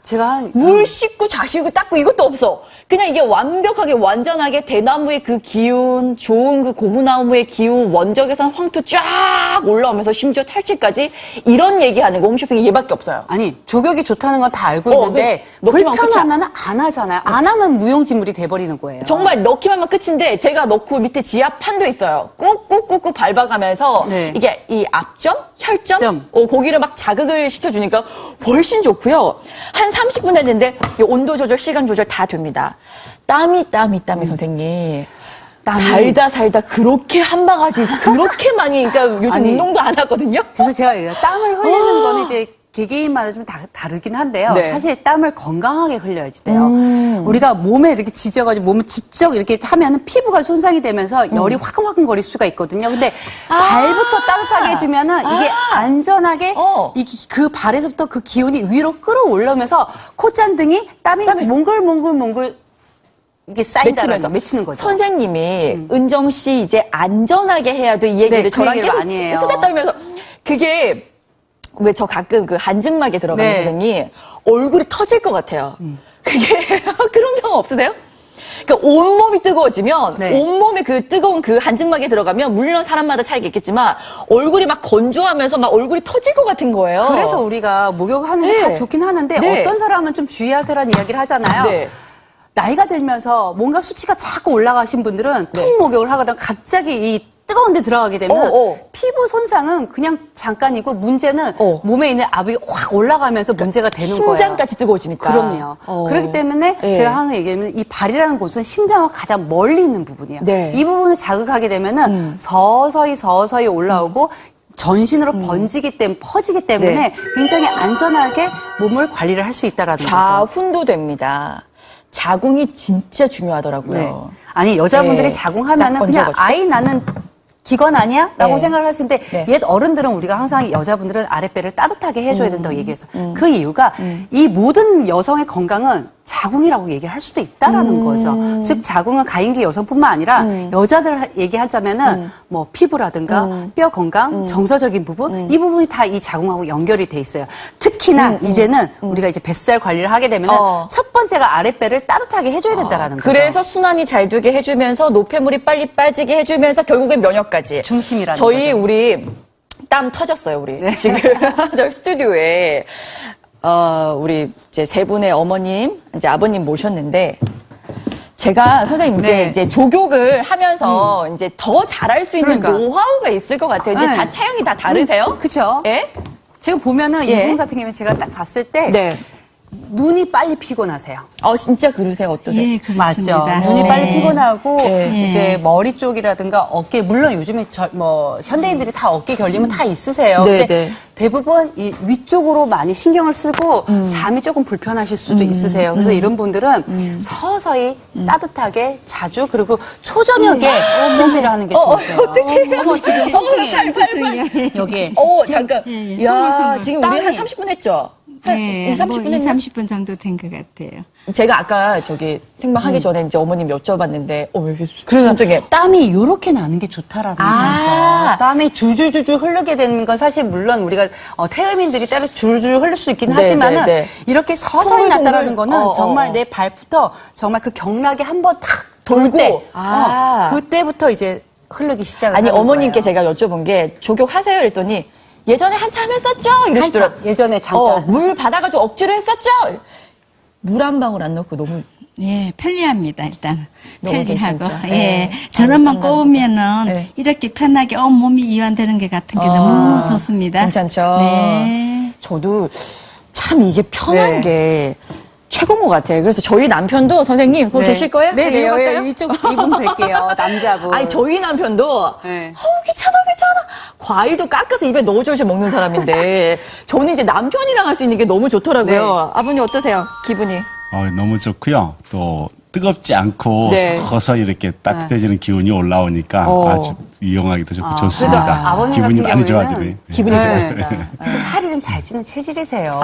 제가 물 씻고 자시고 닦고 이것도 없어. 그냥 이게 완벽하게 완전하게 대나무의 그 기운, 좋은 그 고무나무의 기운, 원적에선 황토 쫙 올라오면서 심지어 탈취까지 이런 얘기하는 거 홈쇼핑에 얘밖에 없어요. 아니 조격이 좋다는 건 다 알고 있는데 넣기만 불편하면 안 하잖아요. 안 하면 무용지물이 돼버리는 거예요. 정말 넣기만 하면 끝인데 제가 넣고 밑에 지압 판도 있어요. 꾹꾹꾹꾹 밟아가면서 네. 이게 이 앞점, 혈점, 점. 거기를 막 자극을 시켜주니까 훨씬 좋고요. 한 30분 했는데 이 온도 조절, 시간 조절 다 됩니다. 땀이 선생님. 살다 그렇게 한 바가지 그렇게 많이 그러니까 요즘 아니, 운동도 안 하거든요. 그래서 제가 땀을 흘리는 거는 이제 개개인마다 좀 다르긴 한데요. 네. 사실 땀을 건강하게 흘려야지 돼요. 우리가 몸에 이렇게 지져가지고 몸을 직접 이렇게 하면은 피부가 손상이 되면서 열이 화끈화끈 거릴 수가 있거든요. 근데 발부터 따뜻하게 해주면은 이게 안전하게 그 발에서부터 그 기운이 위로 끌어올라오면서 콧잔등이 땀이 몽글몽글 이게 쌓인다면서 맺히는 거죠. 선생님이 은정 씨 이제 안전하게 해야 돼 이 얘기를 네, 그 저랑 얘기를 계속 많이 해요. 쓰다 떨면서 그게 왜 저 가끔 그 한증막에 들어가는 네. 선생님 얼굴이 터질 것 같아요. 그게 그런 경우 없으세요? 그러니까 온몸이 뜨거워지면 네. 온몸에 그 뜨거운 그 한증막에 들어가면 물론 사람마다 차이가 있겠지만 얼굴이 막 건조하면서 막 얼굴이 터질 것 같은 거예요. 그래서 우리가 목욕하는 게 다 네. 좋긴 하는데 네. 어떤 사람은 좀 주의하세요라는 이야기를 하잖아요. 네. 나이가 들면서 뭔가 수치가 자꾸 올라가신 분들은 네. 통 목욕을 하다가 갑자기 이 뜨거운 데 들어가게 되면 피부 손상은 그냥 잠깐이고 문제는 몸에 있는 압이 확 올라가면서 문제가 되는 거예요. 심장까지 뜨거워지니까. 그럼요. 그렇기 때문에 네. 제가 항상 얘기하면 이 발이라는 곳은 심장과 가장 멀리 있는 부분이에요. 네. 이 부분을 자극하게 되면은 서서히 올라오고 전신으로 퍼지기 때문에 네. 굉장히 안전하게 몸을 관리를 할 수 있다라는 거죠. 좌훈도 됩니다. 자궁이 진짜 중요하더라고요. 네. 아니 여자분들이 네. 자궁하면은 딱 그냥 얹어가지고. 아이 낳는 기관 아니야? 라고 네. 생각을 하시는데 네. 옛 어른들은 우리가 항상 여자분들은 아랫배를 따뜻하게 해줘야 된다고 얘기해서 그 이유가 이 모든 여성의 건강은 자궁이라고 얘기를 할 수도 있다라는 거죠. 즉 자궁은 가임기 여성뿐만 아니라 여자들 얘기하자면은 뭐 피부라든가 뼈 건강, 정서적인 부분 이 부분이 다 이 자궁하고 연결이 돼 있어요. 특히나 이제는 우리가 이제 뱃살 관리를 하게 되면은 첫 번째가 아랫배를 따뜻하게 해줘야 된다라는 거죠. 그래서 순환이 잘 되게 해주면서 노폐물이 빨리 빠지게 해주면서 결국엔 면역까지. 중심이라는 저희 거죠. 우리 땀 터졌어요 우리 지금 저희 스튜디오에 우리 이제 세 분의 어머님 이제 아버님 모셨는데 제가 선생님 이제 조교를 하면서 이제 더 잘할 수 있는 그러니까. 노하우가 있을 것 같아요. 이제 네. 다 체형이 다 다르세요? 그쵸? 예? 지금 보면은 예. 이분 같은 경우에 제가 딱 봤을 때 네. 눈이 빨리 피곤하세요. 진짜 그러세요? 어떠세요? 예, 그렇습니다. 맞죠. 눈이 네. 빨리 피곤하고 네. 이제 머리 쪽이라든가 어깨 물론 요즘에 현대인들이 다 어깨 결림은 다 있으세요. 네, 근데 네. 대부분 이 위쪽으로 많이 신경을 쓰고 잠이 조금 불편하실 수도 있으세요. 그래서 이런 분들은 서서히 따뜻하게 자주 그리고 초저녁에 찜질을 하는 게 좋으세요. 어떡해요? 어머 지금 손등에 여기 잠깐. 예, 예. 야, 지금 우리 한 땀이- 30분 했죠? 한 네, 2, 30분 뭐 2, 했나? 30분 정도 된 것 같아요. 제가 아까 생방하기 전에 이제 어머님 여쭤봤는데, 왜 손등에. 땀이 이렇게 나는 게 좋다라는 아. 거죠. 땀이 줄줄줄줄 흐르게 되는 건 사실 물론 우리가 태음인들이 따로 줄줄 흐를 수 있긴 네, 하지만은 네, 네. 이렇게 서서히 송글송글. 났다라는 거는 정말 어. 내 발부터 정말 그 경락이 한번 탁 돌 돌고. 때, 아. 그때부터 이제 흐르기 시작을 아니, 하는 어머님께 거예요. 제가 여쭤본 게, 조격하세요? 그랬더니, 예전에 한참 했었죠? 이러시더라고요. 한참, 예전에 잠깐. 물 받아가지고 억지로 했었죠? 물 한 방울 안 넣고 너무. 예, 편리합니다, 일단. 너무 편리하고. 괜찮죠? 예. 네. 저런만 땀나는 꼬우면은 네. 이렇게 편하게 몸이 이완되는 게 같은 게 아, 너무 좋습니다. 괜찮죠? 네. 저도 참 이게 편한 네. 게 최고인 것 같아요. 그래서 저희 남편도 선생님, 거기 계실 거예요? 네, 제가 네, 읽어볼까요? 이쪽 이분 뵐게요. 남자분. 아니, 저희 남편도, 네. 귀찮아. 과일도 깎아서 입에 넣어줘서 먹는 사람인데, 저는 이제 남편이랑 할 수 있는 게 너무 좋더라고요. 아버님 어떠세요? 기분이? 너무 좋고요. 또 뜨겁지 않고 네. 서서히 이렇게 따뜻해지는 기운이 올라오니까 아주 이용하기도 좋고 그래도 좋습니다. 아버님 기분이 같은 많이 경우에는 좋아지네요. 기분이 네. 좋아집니다. 그래서 살이 좀 잘 찌는 체질이세요.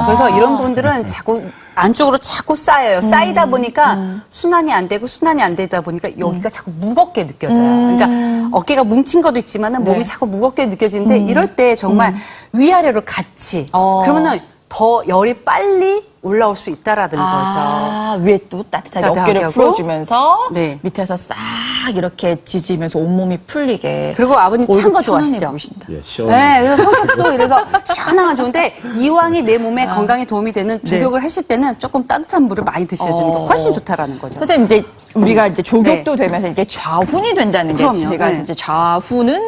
그래서 이런 분들은 자꾸 안쪽으로 자꾸 쌓여요. 쌓이다 보니까 순환이 안 되고 순환이 안 되다 보니까 여기가 자꾸 무겁게 느껴져요. 그러니까 어깨가 뭉친 것도 있지만은 몸이 자꾸 무겁게 느껴지는데 이럴 때 정말 위아래로 같이 그러면은 더 열이 빨리 올라올 수 있다라는 거죠. 위에 또 따뜻하게 따뜻하게 어깨를 하고. 풀어주면서 네. 밑에서 싹 이렇게 지지면서 온몸이 풀리게. 그리고 아버님 찬 거 얼굴 편안해 좋아하시죠? 보이신다. 예, 시원해요. 네, 그래서 성격도 이래서 시원한 건 좋은데 이왕이 내 몸에 건강에 도움이 되는 조격을 하실 때는 조금 따뜻한 물을 많이 드셔주는 게 훨씬 좋다라는 거죠. 선생님 이제 우리가 이제 조격도 되면서 이게 좌훈이 된다는 게 그럼요. 제가 네. 이제 좌훈은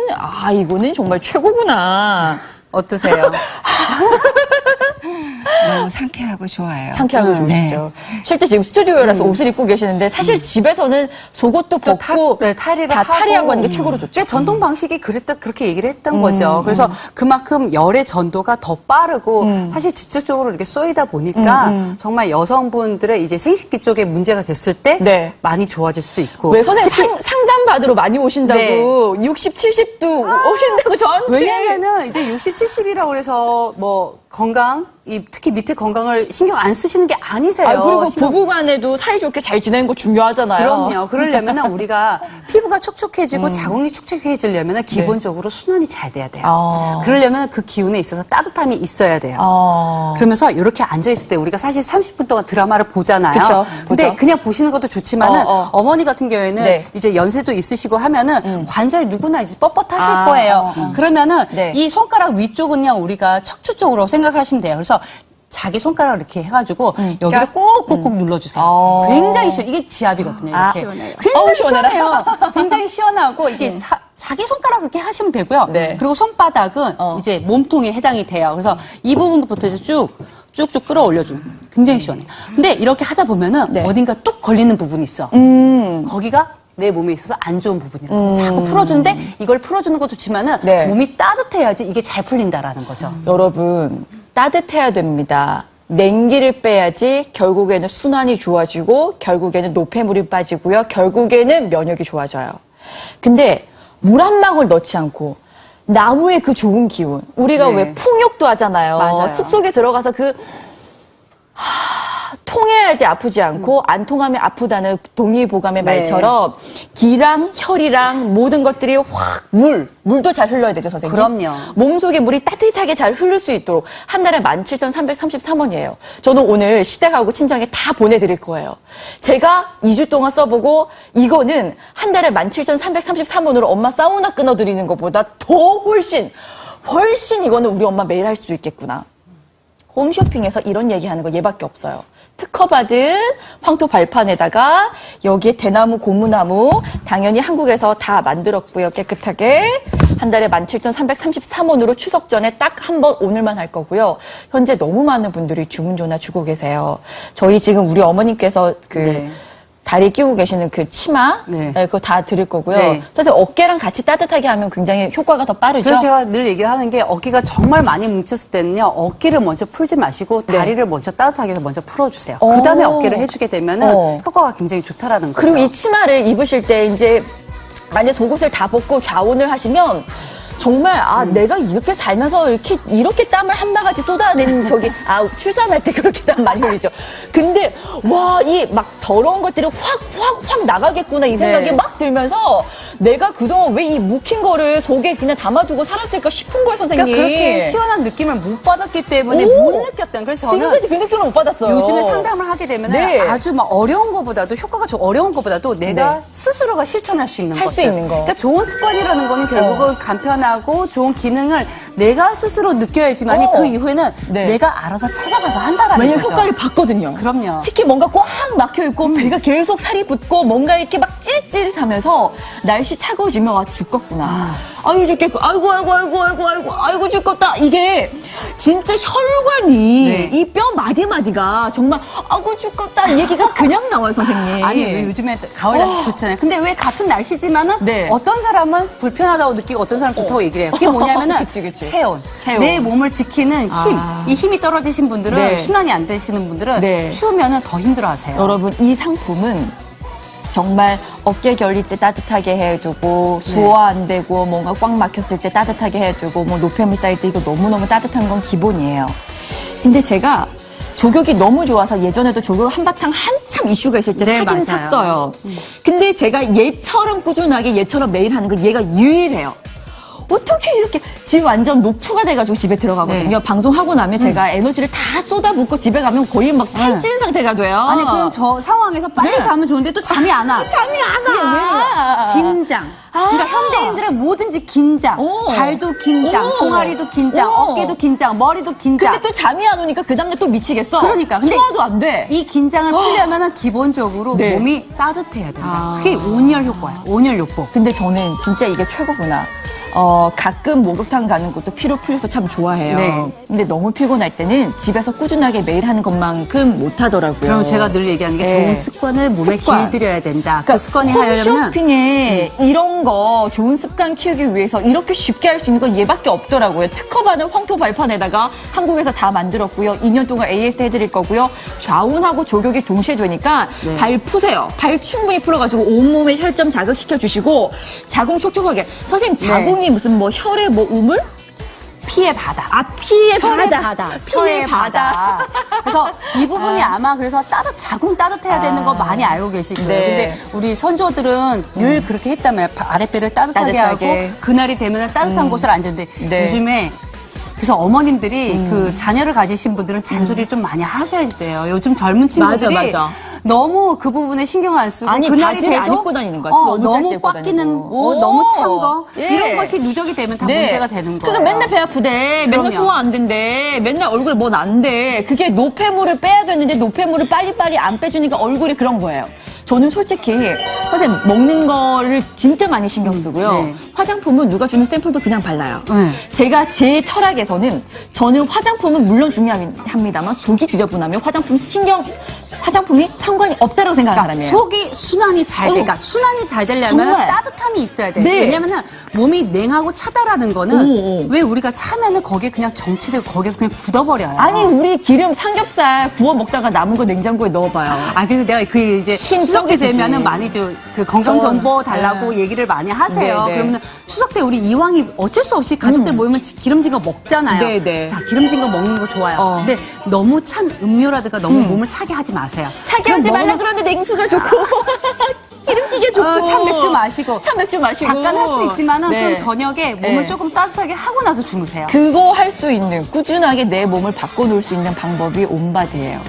이거는 정말 최고구나. 어떠세요? 너무 상쾌하고 좋아요. 상쾌하고 네. 좋으시죠. 실제 지금 스튜디오라서 옷을 입고 계시는데 사실 집에서는 속옷도 벗고 탈의를 다 탈의하고 하는 게 최고로 좋죠. 그게 전통 방식이 그렇게 얘기를 했던 거죠. 그래서 그만큼 열의 전도가 더 빠르고 사실 직접적으로 이렇게 쏘이다 보니까 정말 여성분들의 이제 생식기 쪽에 문제가 됐을 때 네. 많이 좋아질 수 있고. 왜 선생님 상담 받으러 많이 오신다고 네. 60, 70도 오신다고 저한테. 왜냐면은 이제 60, 70이라고 그래서 뭐 건강, 특히 밑에 건강을 신경 안 쓰시는 게 아니세요. 그리고 신경- 부부간에도 사이좋게 잘 지내는 거 중요하잖아요. 그럼요. 그러려면은 우리가 피부가 촉촉해지고 자궁이 촉촉해지려면은 기본적으로 순환이 잘 돼야 돼요. 그러려면 그 기운에 있어서 따뜻함이 있어야 돼요. 그러면서 이렇게 앉아 있을 때 우리가 사실 30분 동안 드라마를 보잖아요. 그쵸, 근데 보죠. 그냥 보시는 것도 좋지만은 어머니 같은 경우에는 네. 이제 연세도 있으시고 하면은 관절 누구나 이제 뻣뻣하실 거예요. 그러면은 네. 이 손가락 위쪽은요 우리가 척추 쪽으로 생각하시면 돼요. 그래서 자기 손가락을 이렇게 해가지고 여기를 꾹꾹꾹 눌러주세요. 굉장히 이게 지압이거든요. 이렇게. 시원해요. 굉장히 시원해라. 시원해요. 굉장히 시원하고 이게 자기 손가락 이렇게 하시면 되고요. 네. 그리고 손바닥은 이제 몸통에 해당이 돼요. 그래서 이 부분부터 이제 쭉쭉 끌어올려주면 굉장히 시원해요. 근데 이렇게 하다 보면은 네. 어딘가 뚝 걸리는 부분이 있어. 거기가 내 몸에 있어서 안 좋은 부분이라고. 자꾸 풀어주는데 이걸 풀어주는 것도 좋지만은 네. 몸이 따뜻해야지 이게 잘 풀린다라는 거죠. 여러분 따뜻해야 됩니다. 냉기를 빼야지 결국에는 순환이 좋아지고 결국에는 노폐물이 빠지고요. 결국에는 면역이 좋아져요. 근데 물 한 방울 넣지 않고 나무의 그 좋은 기운. 우리가 네. 왜 풍욕도 하잖아요. 맞아요. 숲속에 들어가서 통해야지 아프지 않고 안 통하면 아프다는 동의보감의 네. 말처럼 기랑 혈이랑 모든 것들이 확 물도 잘 흘러야 되죠, 선생님. 그럼요. 몸속에 물이 따뜻하게 잘 흐를 수 있도록 한 달에 17,333원이에요. 저는 오늘 시댁하고 친정에 다 보내드릴 거예요. 제가 2주 동안 써보고 이거는 한 달에 17,333원으로 엄마 사우나 끊어드리는 것보다 더 훨씬 이거는 우리 엄마 매일 할 수 있겠구나. 홈쇼핑에서 이런 얘기하는 거 얘밖에 없어요. 특허받은 황토 발판에다가 여기에 대나무, 고무나무 당연히 한국에서 다 만들었고요. 깨끗하게. 한 달에 17,333원으로 추석 전에 딱 한 번 오늘만 할 거고요. 현재 너무 많은 분들이 주문 전화 주고 계세요. 저희 지금 우리 어머님께서 네. 다리 끼고 계시는 그 치마 네. 그거 다 드릴 거고요. 네. 사실 어깨랑 같이 따뜻하게 하면 굉장히 효과가 더 빠르죠. 그래서 제가 늘 얘기를 하는 게 어깨가 정말 많이 뭉쳤을 때는요. 어깨를 먼저 풀지 마시고 다리를 먼저 따뜻하게 해서 먼저 풀어주세요. 오. 그다음에 어깨를 해주게 되면은 효과가 굉장히 좋다라는 거죠. 그리고 이 치마를 입으실 때 이제 만약 속옷을 다 벗고 좌운을 하시면 정말 내가 이렇게 살면서 이렇게 땀을 한 바가지 쏟아낸 출산할 때 그렇게 땀 많이 흘리죠. 근데 와, 이 막 더러운 것들이 확 나가겠구나 이 생각이 네. 막 들면서 내가 그동안 왜 이 묵힌 거를 속에 그냥 담아두고 살았을까 싶은 거예요, 선생님. 그러니까 그렇게 시원한 느낌을 못 받았기 때문에 오. 못 느꼈던. 그래서 저는 지금까지 그 느낌을 못 받았어요. 요즘에 상담을 하게 되면 네. 아주 막 어려운 것보다도 효과가 좀 어려운 것보다도 내가 스스로가 실천할 수 있는 할 수 것들. 있는 거. 그러니까 좋은 습관이라는 거는 결국은 간편하고 좋은 기능을 내가 스스로 느껴야지만 그 이후에는 네. 내가 알아서 찾아가서 한다라는 왜냐면 거죠. 효과를 봤거든요. 그럼요. 특히 뭔가 꽉 막혀 있고 배가 계속 살이 붙고 뭔가 이렇게 막 찌릿찌릿하면서 날씨 차가워지면 죽겠구나. 아유 죽겠고 아이고 죽겠다. 이게 진짜 혈관이 네. 이 뼈 마디마디가 정말 아이고 죽겠다 얘기가 그냥 나와요, 선생님. 아니 왜 요즘에 가을 날씨 좋잖아요. 근데 왜 같은 날씨지만은 네. 어떤 사람은 불편하다고 느끼고 어떤 사람은 좋다고 얘기를 해요. 그게 뭐냐면은 그치. 체온. 체온. 내 몸을 지키는 힘. 이 힘이 떨어지신 분들은 네. 순환이 안 되시는 분들은 네. 추우면은 더 힘들어하세요. 여러분 이 상품은 정말 어깨 결릴 때 따뜻하게 해두고 소화 안 되고 뭔가 꽉 막혔을 때 따뜻하게 해두고 뭐 노폐물 쌓일 때 이거 너무너무 따뜻한 건 기본이에요. 근데 제가 조격이 너무 좋아서 예전에도 조격 한바탕 한참 이슈가 있을 때 네, 사긴 맞아요. 샀어요. 근데 제가 얘처럼 꾸준하게 얘처럼 매일 하는 건 얘가 유일해요. 어떻게 이렇게 집 완전 녹초가 돼가지고 집에 들어가거든요. 네. 방송하고 나면 제가 에너지를 다 쏟아붓고 집에 가면 거의 막 탈진 상태가 돼요. 아니 그럼 저 상황에서 빨리 네. 자면 좋은데 또 잠이 안 와. 잠이 안 그게 와. 왜? 긴장. 그러니까 현대인들은 뭐든지 긴장. 오. 발도 긴장, 오. 종아리도 긴장, 오. 어깨도 긴장, 머리도 긴장. 근데 또 잠이 안 오니까 그 다음날 또 미치겠어. 그러니까. 근데 소화도 안 돼. 이 긴장을 풀려면은 기본적으로 네. 몸이 따뜻해야 된다. 그게 온열 효과야. 온열 요법. 근데 저는 진짜 이게 최고구나. 가끔 목욕탕 가는 것도 피로 풀려서 참 좋아해요. 네. 근데 너무 피곤할 때는 집에서 꾸준하게 매일 하는 것만큼 못 하더라고요. 그럼 제가 늘 얘기하는 게 네. 좋은 습관을 몸에 습관. 길들여야 된다. 그러니까 그 습관이 하려면은 홈쇼핑에 이런 거 좋은 습관 키우기 위해서 이렇게 쉽게 할 수 있는 건 얘밖에 없더라고요. 특허받은 황토 발판에다가 한국에서 다 만들었고요. 2년 동안 AS 해드릴 거고요. 좌운하고 조격이 동시에 되니까 네. 발 푸세요. 발 충분히 풀어가지고 온몸에 혈점 자극시켜 주시고 자궁 촉촉하게. 선생님 자궁이 무슨 뭐 혈의 뭐 우물? 피의 바다. 피의 혈의 바다. 바다. 피의 혈의 바다. 바다. 그래서 이 부분이 아마 그래서 자궁 따뜻해야 되는 거 많이 알고 계실 거예요. 네. 근데 우리 선조들은 늘 그렇게 했다며요. 아랫배를 따뜻하게 따뜻하게. 하고 그날이 되면 따뜻한 곳을 앉았는데 네. 요즘에 그래서 어머님들이 그 자녀를 가지신 분들은 잔소리를 좀 많이 하셔야 돼요. 요즘 젊은 친구들이 맞아. 너무 그 부분에 신경 안 쓰고 아니, 그날이 바지를 안 돼도 입고 다니는 것 같아요. 너무 짧게 너무 입고 꽉 끼는 다니고. 옷, 너무 찬 거 예. 이런 것이 누적이 되면 다 문제가 되는 거예요. 그러니까 맨날 배 아프대. 맨날 그럼요. 소화 안 된대. 맨날 얼굴에 뭐 난대. 그게 노폐물을 빼야 되는데 노폐물을 빨리빨리 안 빼주니까 얼굴이 그런 거예요. 저는 솔직히 선생님 먹는 거를 진짜 많이 신경 쓰고요. 네. 화장품은 누가 주는 샘플도 그냥 발라요. 네. 제가 제 철학에서는 저는 화장품은 물론 중요합니다만 속이 지저분하면 화장품이 상관이 없다고 생각하는 사람이에요. 속이 순환이 잘 돼. 그러니까 순환이 잘 되려면 정말. 따뜻함이 있어야 돼. 네. 왜냐면은 몸이 냉하고 차다라는 거는 오. 왜 우리가 차면은 거기에 그냥 정치되고 거기서 그냥 굳어버려요. 아니 우리 기름 삼겹살 구워 먹다가 남은 거 냉장고에 넣어봐요. 그래서 내가 그 이제 흰 추석 때 썩이지. 되면은 많이 그 건강 정보 달라고 네. 얘기를 많이 하세요. 네, 네. 그러면 추석 때 우리 이왕이 어쩔 수 없이 가족들 모이면 기름진 거 먹잖아요. 네, 네. 자, 기름진 거 먹는 거 좋아요. 근데 너무 찬 음료라든가 너무 몸을 차게 하지 마세요. 차게 하지 그럼 말라 먹으면 그러는데 냉수가 좋고 기름기게 좋고 찬 맥주 마시고 찬 맥주 마시고 잠깐 할 수 있지만은 네. 그럼 저녁에 몸을 네. 조금 따뜻하게 하고 나서 주무세요. 그거 할 수 있는 꾸준하게 내 몸을 바꿔놓을 수 있는 방법이 온바디예요.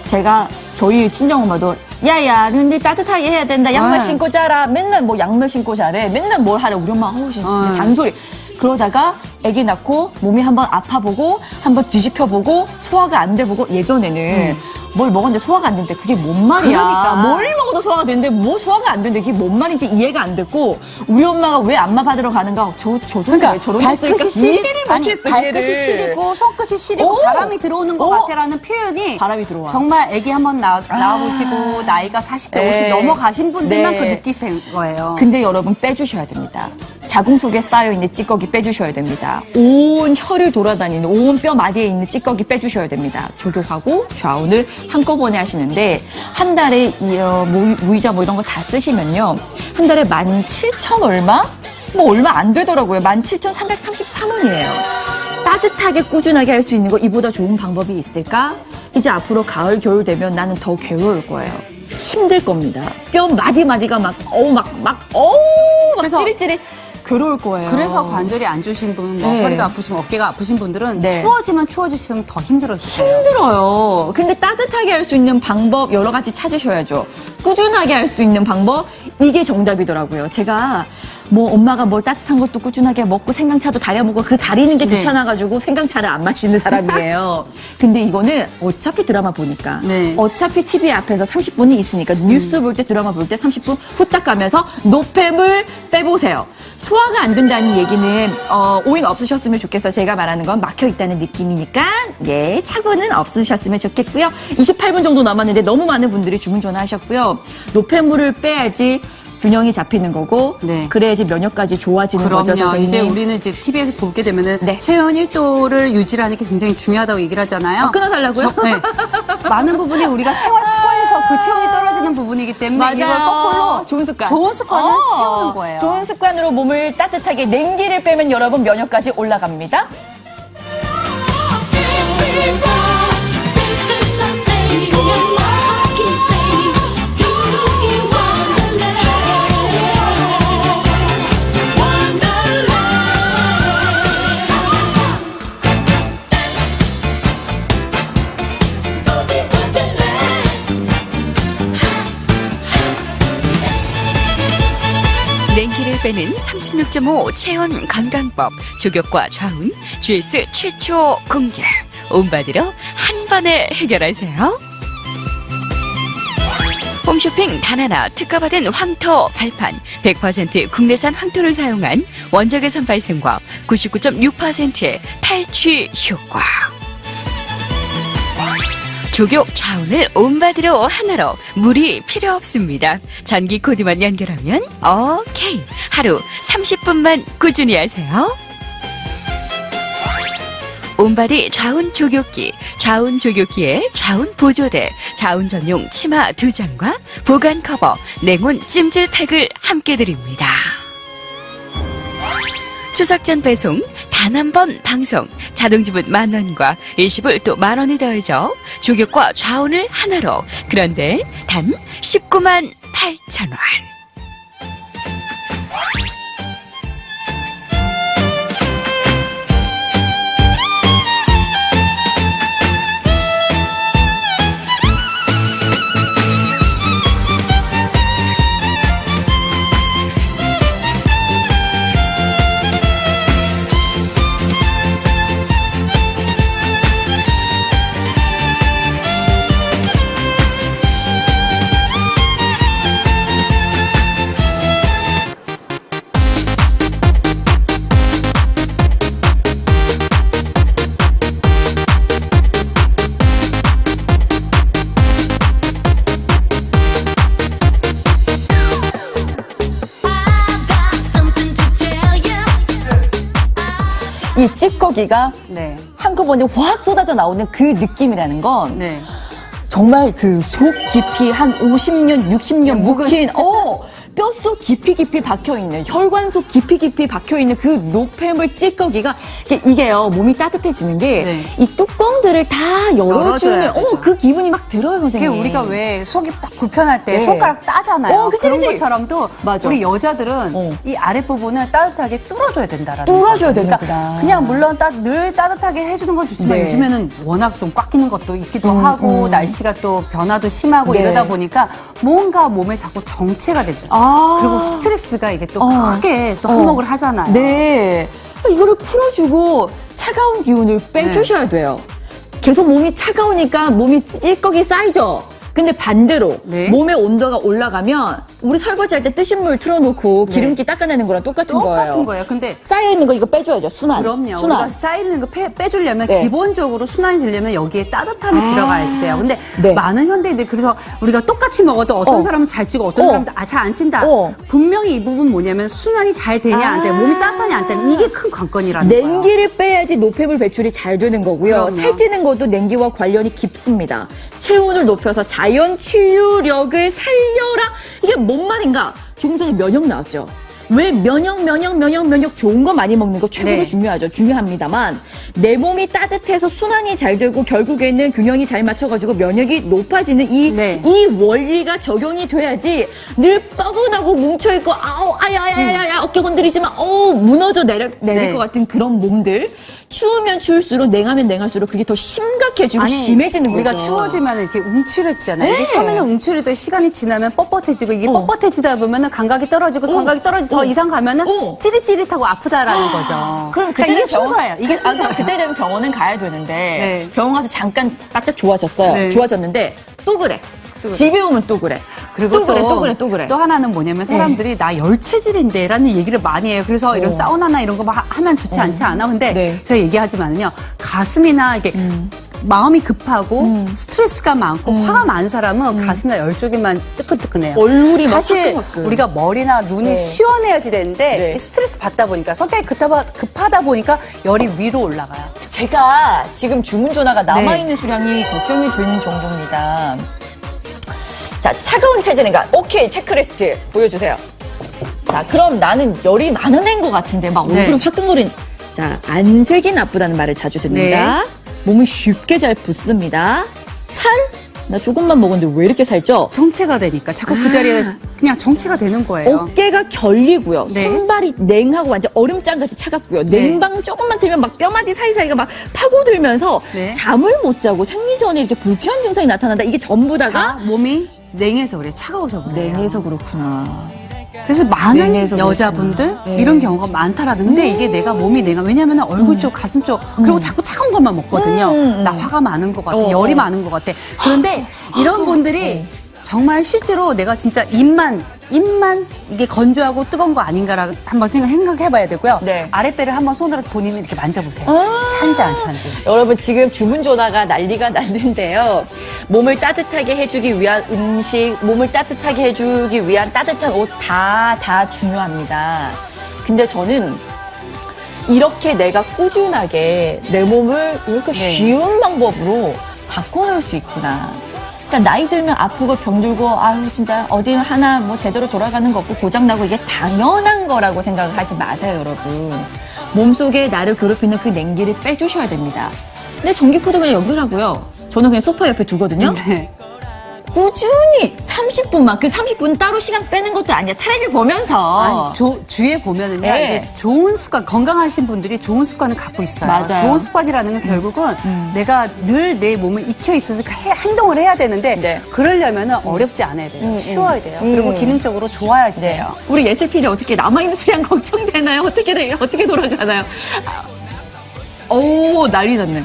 제가 저희 친정엄마도 야야 근데 따뜻하게 해야 된다 양말 네. 신고 자라 맨날 뭐 양말 신고 자래 맨날 뭘 하래 우리 엄마 진짜 잔소리 그러다가 아기 낳고 몸이 한번 아파보고 한번 뒤집혀보고 소화가 안 돼보고 예전에는 뭘 먹었는데 소화가 안 되는데 그게 뭔 말이야. 그러니까. 뭘 먹어도 소화가 되는데 뭐 소화가 안 되는데 그게 뭔 말인지 이해가 안 됐고 우리 엄마가 왜 안마 받으러 가는가 저도 그러니까 왜 저런 발끝이 시리 아니 못했어, 발끝이 얘를. 시리고 손끝이 시리고 오! 바람이 들어오는 것 같아라는 표현이 바람이 들어와. 정말 아기 한번 나와보시고 나이가 40대 50 네. 넘어가신 분들만 네. 그 느끼신 거예요. 근데 여러분 빼주셔야 됩니다. 자궁 속에 쌓여있는 찌꺼기 빼주셔야 됩니다. 온 혀를 돌아다니는 온 뼈 마디에 있는 찌꺼기 빼주셔야 됩니다. 조교하고 좌운을 한꺼번에 하시는데 한 달에 무이자 뭐 이런 거 다 쓰시면요. 한 달에 17,000 얼마? 뭐 얼마 안 되더라고요. 17,333원이에요. 따뜻하게 꾸준하게 할 수 있는 거 이보다 좋은 방법이 있을까? 이제 앞으로 가을 겨울 되면 나는 더 괴로울 거예요. 힘들 겁니다. 뼈 마디마디가 막 그래서 찌릿찌릿 괴로울 거예요. 그래서 관절이 안 좋으신 분, 뭐 네. 허리가 아프시면 어깨가 아프신 분들은 네. 추워지면 추워지시면 더 힘들어지세요. 힘들어요. 근데 따뜻하게 할 수 있는 방법 여러 가지 찾으셔야죠. 꾸준하게 할 수 있는 방법 이게 정답이더라고요. 제가 뭐 엄마가 뭘 따뜻한 것도 꾸준하게 먹고 생강차도 달여 먹고 그 달이는 게 네. 귀찮아가지고 생강차를 안 마시는 사람이에요. 근데 이거는 어차피 드라마 보니까 네. 어차피 TV 앞에서 30분이 있으니까 뉴스 볼 때 드라마 볼 때 30분 후딱 가면서 노폐물 빼보세요. 소화가 안 된다는 얘기는 오인 없으셨으면 좋겠어요. 제가 말하는 건 막혀 있다는 느낌이니까 예 착오는 없으셨으면 좋겠고요. 28분 정도 남았는데 너무 많은 분들이 주문 전화하셨고요. 노폐물을 빼야지 균형이 잡히는 거고 네. 그래야지 면역까지 좋아지는 거죠, 그럼요. 선생님. 이제 우리는 이제 TV에서 보게 되면은 네. 체온 1도를 유지하는 게 굉장히 중요하다고 얘기를 하잖아요. 끊어달라고요? 네. 많은 부분이 우리가 생활 습관에서 그 체온이 떨어지는 부분이기 때문에 이걸 거꾸로 좋은 습관. 좋은 습관을 채우는 거예요. 좋은 습관으로 몸을 따뜻하게 냉기를 빼면 여러분 면역까지 올라갑니다. 냉기를 빼는 36.5 체온 건강법 조격과 좌운 GS 최초 공개 온바디로 한 번에 해결하세요. 홈쇼핑 단하나 특가받은 황토 발판 100% 국내산 황토를 사용한 원적외선 발생과 99.6%의 탈취 효과. 조격 좌운을 온바디로 하나로 물이 필요 없습니다. 전기 코드만 연결하면 오케이. 하루 30분만 꾸준히 하세요. 온바디 좌운 조격기, 좌운 조격기에 좌운 보조대, 좌운 전용 치마 2장과 보관 커버, 냉온 찜질팩을 함께 드립니다. 추석 전 배송 단 한 번 방송 자동지분 10,000원과 일시불 또 10,000원이 더해져 조격과 좌운을 하나로 그런데 단 198,000원. 이 찌꺼기가 네. 한꺼번에 확 쏟아져 나오는 그 느낌이라는 건 네. 정말 그 속 깊이 한 50년, 60년 묵힌, 뼛속 깊이 박혀있는, 혈관 속 깊이 박혀있는 그 노폐물 찌꺼기가, 이게요, 몸이 따뜻해지는 게, 네. 이 뚜껑들을 다 열어주는, 열어줘야 되죠. 그 기분이 막 들어요, 그게 선생님. 우리가 왜 속이 딱 불편할 때 네. 손가락 따잖아요. 그치, 그런 그치. 것처럼도 맞아. 우리 여자들은 이 아랫부분을 따뜻하게 뚫어줘야 된다라는 뚫어줘야 거죠. 되는구나. 그냥 물론 늘 따뜻하게 해주는 건 좋지만 네. 요즘에는 워낙 좀 꽉 끼는 것도 있기도 하고 날씨가 또 변화도 심하고 네. 이러다 보니까 뭔가 몸에 자꾸 정체가 되죠. 그리고 스트레스가 이게 또 크게 또 한몫을 하잖아요. 네. 이거를 풀어주고 차가운 기운을 빼주셔야 돼요. 계속 몸이 차가우니까 몸이 찌꺼기 쌓이죠. 근데 반대로 네. 몸의 온도가 올라가면 우리 설거지할 때 뜨신 물 틀어놓고 기름기 닦아내는 거랑 똑같은 똑같은 거예요. 근데 쌓여있는 거 이거 빼줘야죠. 순환. 그럼요. 순환. 우리가 쌓이는 거 빼주려면 네. 기본적으로 순환이 되려면 여기에 따뜻함이 들어가야지 돼요. 근데 네. 많은 현대인들이 그래서 우리가 똑같이 먹어도 어떤 사람은 잘 찌고 어떤 사람은 잘 안 찐다. 분명히 이 부분 뭐냐면 순환이 잘 되냐 안 되냐, 몸이 따뜻하냐 안 되냐 이게 큰 관건이라는 거예요. 냉기를 빼야지 노폐물 배출이 잘 되는 거고요. 그럼요. 살찌는 것도 냉기와 관련이 깊습니다. 체온을 높여서 자연 치유력을 살려라. 이게 뭔 말인가? 조금 전에 면역 나왔죠. 왜 면역 좋은 거 많이 먹는 거 최고로 네. 중요하죠. 중요합니다만 내 몸이 따뜻해서 순환이 잘 되고 결국에는 균형이 잘 맞춰가지고 면역이 높아지는 이 원리가 적용이 돼야지 늘 뻐근하고 뭉쳐있고 아우 아야야야야 어깨 건드리지 마 무너져 내릴 네. 것 같은 그런 몸들 추우면 추울수록 냉하면 냉할수록 그게 더 심각해지고 심해지는 우리가 거죠. 추워지면 이렇게 움츠려지잖아요. 네. 이게 처음에는 움츠리던 시간이 지나면 뻣뻣해지고 이게 뻣뻣해지다 보면은 감각이 떨어지고 감각이 떨어지고 더 이상 가면은 찌릿찌릿하고 아프다라는 거죠. 그럼 그러니까 이게 순서예요. 이게 그럼 순서예요. 그때 되면 병원은 가야 되는데 네. 병원 가서 잠깐 바짝 좋아졌어요. 네. 좋아졌는데 또 그래. 그래. 집에 오면 또 그래. 그리고 또 그래. 또 하나는 뭐냐면 사람들이 나 열체질인데 라는 얘기를 많이 해요. 그래서 이런 사우나나 이런 거 막 하면 좋지 않지 않아? 근데 네. 제가 얘기하지만은요. 가슴이나 이게 마음이 급하고 스트레스가 많고 화가 많은 사람은 가슴이나 열 쪽에만 뜨끈뜨끈해요. 얼굴이 막 사실 화끈화끈. 우리가 머리나 눈이 네. 시원해야지 되는데 네. 이 스트레스 받다 보니까 성격이 급하다 보니까 열이 위로 올라가요. 제가 지금 주문 전화가 남아있는 수량이 걱정이 되는 정도입니다. 자, 차가운 체질인가? 오케이, 체크리스트 보여주세요. 자, 그럼 나는 열이 많은 애인 것 같은데 막 얼굴이 화끈거린. 자, 안색이 나쁘다는 말을 자주 듣는다. 몸이 쉽게 잘 붓습니다. 살? 나 조금만 먹었는데 왜 이렇게 살쪄? 정체가 되니까 자꾸 그 자리에 그냥 정체가 되는 거예요. 어깨가 결리고요. 네. 손발이 냉하고 완전 얼음장같이 차갑고요. 냉방 조금만 들면 막 뼈마디 사이사이가 막 파고들면서 네. 잠을 못 자고 생리 전에 이렇게 불쾌한 증상이 나타난다. 이게 전부 다가 몸이 냉해서 그래, 차가워서 그래. 냉해서 그렇구나. 그래서 많은 냉해서 여자분들 그렇구나. 네. 이런 경우가 많다라는. 근데 이게 내가 몸이 냉하. 왜냐하면 얼굴 쪽, 가슴 쪽 그리고 자꾸 차가운 것만 먹거든요. 나 화가 많은 것 같아, 열이 많은 것 같아. 그런데 이런 분들이 정말 실제로 내가 진짜 입만 이게 건조하고 뜨거운 거 아닌가라 한번 생각해봐야 되고요. 네. 아랫배를 한번 손으로 본인이 이렇게 만져보세요. 찬지 안 찬지. 여러분 지금 주문 전화가 난리가 났는데요. 몸을 따뜻하게 해주기 위한 음식, 몸을 따뜻하게 해주기 위한 따뜻한 옷 다 중요합니다. 근데 저는 이렇게 내가 꾸준하게 내 몸을 이렇게 쉬운 방법으로 바꿔놓을 수 있구나. 그러니까 나이 들면 아프고 병들고 아유 진짜 어디 하나 뭐 제대로 돌아가는 거 없고 고장나고 이게 당연한 거라고 생각을 하지 마세요, 여러분. 몸속에 나를 괴롭히는 그 냉기를 빼주셔야 됩니다. 근데 전기코드 그냥 연결하고요. 저는 그냥 소파 옆에 두거든요. 네. 꾸준히 30분만, 그 30분 따로 시간 빼는 것도 아니야. 텔레비 보면서. 아니, 주위에 보면은요, 네. 이게 좋은 습관, 건강하신 분들이 좋은 습관을 갖고 있어요. 맞아요. 좋은 습관이라는 건 결국은 내가 늘 내 몸에 익혀 있어서 행동을 해야 되는데, 네. 그러려면 어렵지 않아야 돼요. 쉬워야 돼요. 그리고 기능적으로 좋아야지 돼요. 우리 예슬PD 어떻게 남아있는 수량 걱정되나요? 어떻게 돌아가나요? 오, 난리 났네.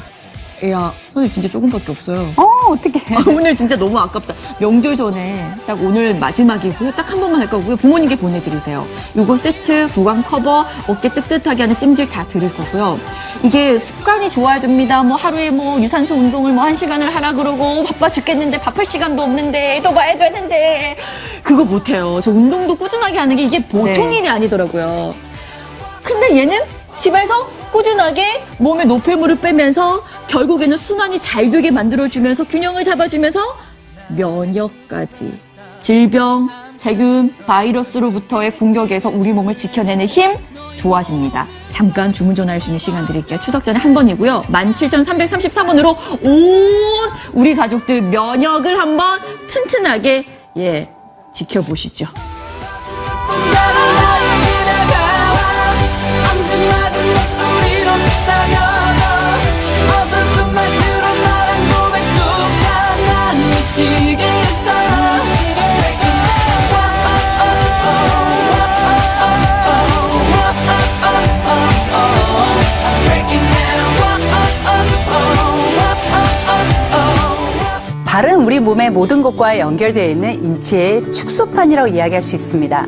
야, 선생님 진짜 조금밖에 없어요. 어떡해. 오늘 진짜 너무 아깝다. 명절 전에 딱 오늘 마지막이고요. 딱 한 번만 할 거고요. 부모님께 보내드리세요. 요거 세트, 보강 커버, 어깨 뜨뜻하게 하는 찜질 다 드릴 거고요. 이게 습관이 좋아야 됩니다. 뭐 하루에 뭐 유산소 운동을 뭐 1시간을 하라 그러고 바빠 죽겠는데 밥할 시간도 없는데 또 봐야 되는데 그거 못해요. 저 운동도 꾸준하게 하는 게 이게 보통 네. 일이 아니더라고요. 근데 얘는 집에서 꾸준하게 몸에 노폐물을 빼면서 결국에는 순환이 잘 되게 만들어주면서 균형을 잡아주면서 면역까지 질병, 세균, 바이러스로부터의 공격에서 우리 몸을 지켜내는 힘 좋아집니다. 잠깐 주문 전화할 수 있는 시간 드릴게요. 추석 전에 한 번이고요. 17,333원으로 온 우리 가족들 면역을 한번 튼튼하게 지켜보시죠. 우리 몸의 모든 것과 연결되어 있는 인체의 축소판이라고 이야기할 수 있습니다.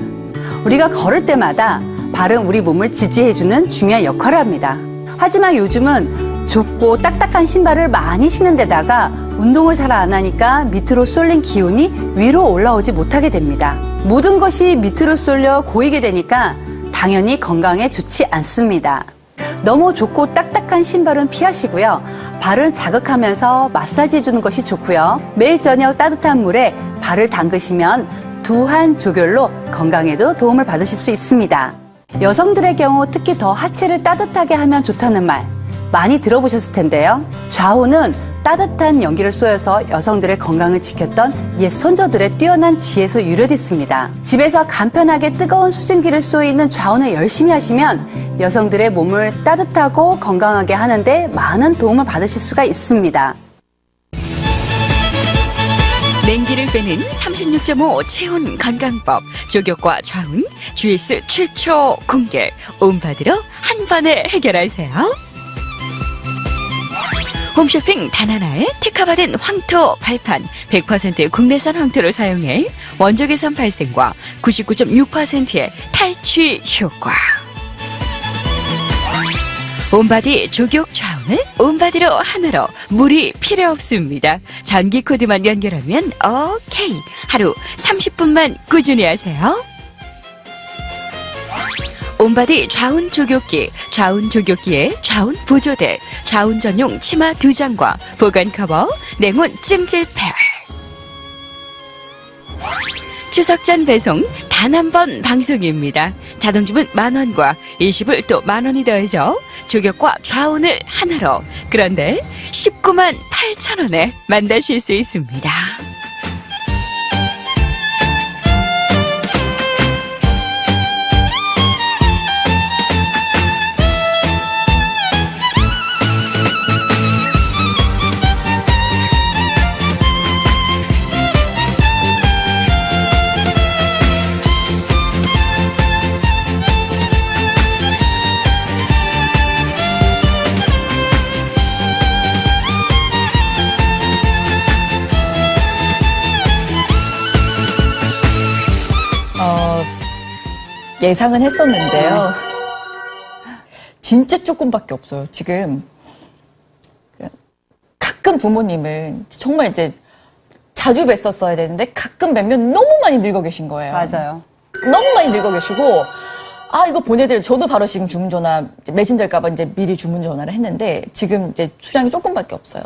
우리가 걸을 때마다 발은 우리 몸을 지지해주는 중요한 역할을 합니다. 하지만 요즘은 좁고 딱딱한 신발을 많이 신는 데다가 운동을 잘 안 하니까 밑으로 쏠린 기운이 위로 올라오지 못하게 됩니다. 모든 것이 밑으로 쏠려 고이게 되니까 당연히 건강에 좋지 않습니다. 너무 좁고 딱딱한 신발은 피하시고요. 발을 자극하면서 마사지 해주는 것이 좋고요. 매일 저녁 따뜻한 물에 발을 담그시면 두한 조결로 건강에도 도움을 받으실 수 있습니다. 여성들의 경우 특히 더 하체를 따뜻하게 하면 좋다는 말 많이 들어보셨을 텐데요. 좌우는 따뜻한 연기를 쏘여서 여성들의 건강을 지켰던 옛 선조들의 뛰어난 지혜에서 유래됐습니다. 집에서 간편하게 뜨거운 수증기를 쏘이는 좌우는 열심히 하시면 여성들의 몸을 따뜻하고 건강하게 하는데 많은 도움을 받으실 수가 있습니다. 냉기를 빼는 36.5 체온 건강법 조격과 좌운 GS 최초 공개 온바디로 한 번에 해결하세요. 홈쇼핑 단 하나에 특허받은 황토 발판 100% 국내산 황토를 사용해 원적외선 발생과 99.6%의 탈취 효과. 온바디 조격 좌운을 온바디로 하나로 물이 필요 없습니다. 전기 코드만 연결하면 오케이. 하루 30분만 꾸준히 하세요. 온바디 좌운 조격기, 좌운 조격기에 좌운 보조대, 좌운 전용 치마 2장과 보관 커버, 냉온 찜질팩. 추석 전 배송 단 한 번 방송입니다. 자동주문 10,000원과 일시불 또 10,000원이 더해져 조격과 좌운을 하나로 그런데 198,000원에 만나실 수 있습니다. 예상은 했었는데요. 진짜 조금밖에 없어요. 지금 가끔 부모님을 정말 이제 자주 뵀었어야 되는데 가끔 뵈면 너무 많이 늙어 계신 거예요. 맞아요. 너무 많이 늙어 계시고 이거 보내드려. 저도 바로 지금 주문 전화 매진될까봐 이제 미리 주문 전화를 했는데 지금 이제 수량이 조금밖에 없어요.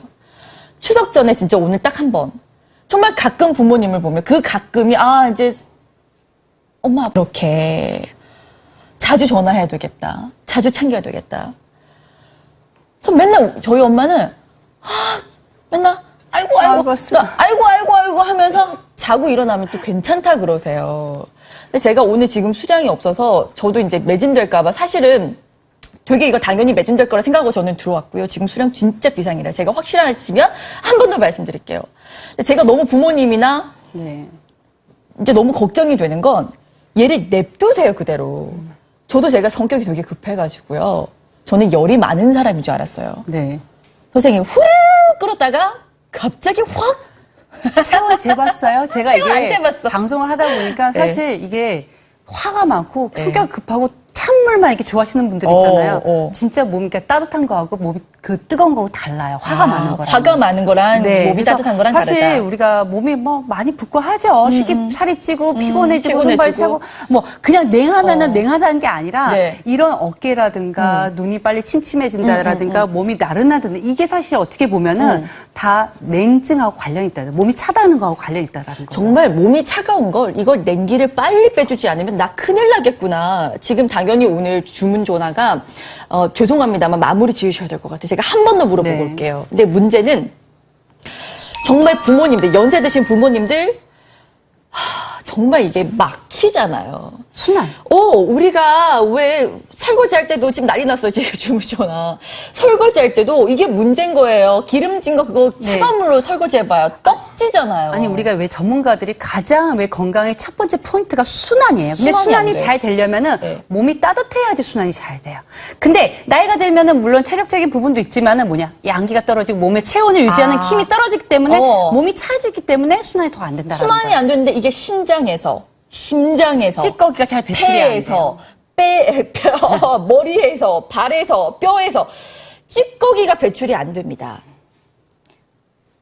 추석 전에 진짜 오늘 딱 한 번. 정말 가끔 부모님을 보면 그 가끔이 이제 엄마 그렇게 자주 전화해야 되겠다. 자주 챙겨야 되겠다. 그래서 맨날 저희 엄마는 맨날 아이고 아이고 하면서 자고 일어나면 또 괜찮다 그러세요. 근데 제가 오늘 지금 수량이 없어서 저도 이제 매진될까 봐 사실은 되게 이거 당연히 매진될 거라 생각하고 저는 들어왔고요. 지금 수량 진짜 비상이라 제가 확실하시면 한 번 더 말씀드릴게요. 근데 제가 너무 부모님이나 네. 이제 너무 걱정이 되는 건 얘를 냅두세요 그대로. 저도 제가 성격이 되게 급해가지고요. 저는 열이 많은 사람인 줄 알았어요. 네. 선생님 후루룩 끌었다가 갑자기 확 체온을 재봤어요. 제가 체온 안 이게 재봤어. 방송을 하다 보니까 사실 네. 이게 화가 많고 성격 급하고 찬물만 이렇게 좋아하시는 분들 있잖아요. 진짜 몸이 따뜻한 거하고 몸이 그 뜨거운 거하고 달라요. 화가 많은 거랑. 화가 많은 거랑 네, 몸이 따뜻한 거랑 사실 다르다. 우리가 몸이 많이 붓고 하죠. 쉽게 살이 찌고 피곤해지고 손발 차고 그냥 냉하면은 냉하다는 게 아니라 네. 이런 어깨라든가 눈이 빨리 침침해진다라든가 몸이 나른하든가 이게 사실 어떻게 보면은 다 냉증하고 관련이 있다. 몸이 차다는 거하고 관련이 있다라는 거죠. 정말 몸이 차가운 걸 이걸 냉기를 빨리 빼주지 않으면 나 큰일 나겠구나. 지금 당연히 오늘 주문 전화가 죄송합니다만 마무리 지으셔야 될 것 같아요. 제가 한 번 더 물어보고 네. 올게요. 근데 문제는 정말 부모님들 연세 드신 부모님들 정말 이게 막히잖아요. 순환. 우리가 왜 설거지 할 때도 지금 난리 났어요. 지금 주무셔나. 설거지 할 때도 이게 문제인 거예요. 기름진 거 그거 차가운 물로 설거지 해봐요. 떡지잖아요. 아니 우리가 왜 전문가들이 가장 왜 건강의 첫 번째 포인트가 순환이에요. 근데 순환이 순환이 안 돼. 잘 되려면은 네. 몸이 따뜻해야지 순환이 잘 돼요. 근데 나이가 들면은 물론 체력적인 부분도 있지만은 양기가 떨어지고 몸의 체온을 유지하는 힘이 떨어지기 때문에 몸이 차지기 때문에 순환이 더 안 된다라는 순환이 거예요. 안 되는데 이게 심장에서 찌꺼기가 잘 배출이 안 폐에서 돼요. 머리에서 발에서 뼈에서 찌꺼기가 배출이 안 됩니다.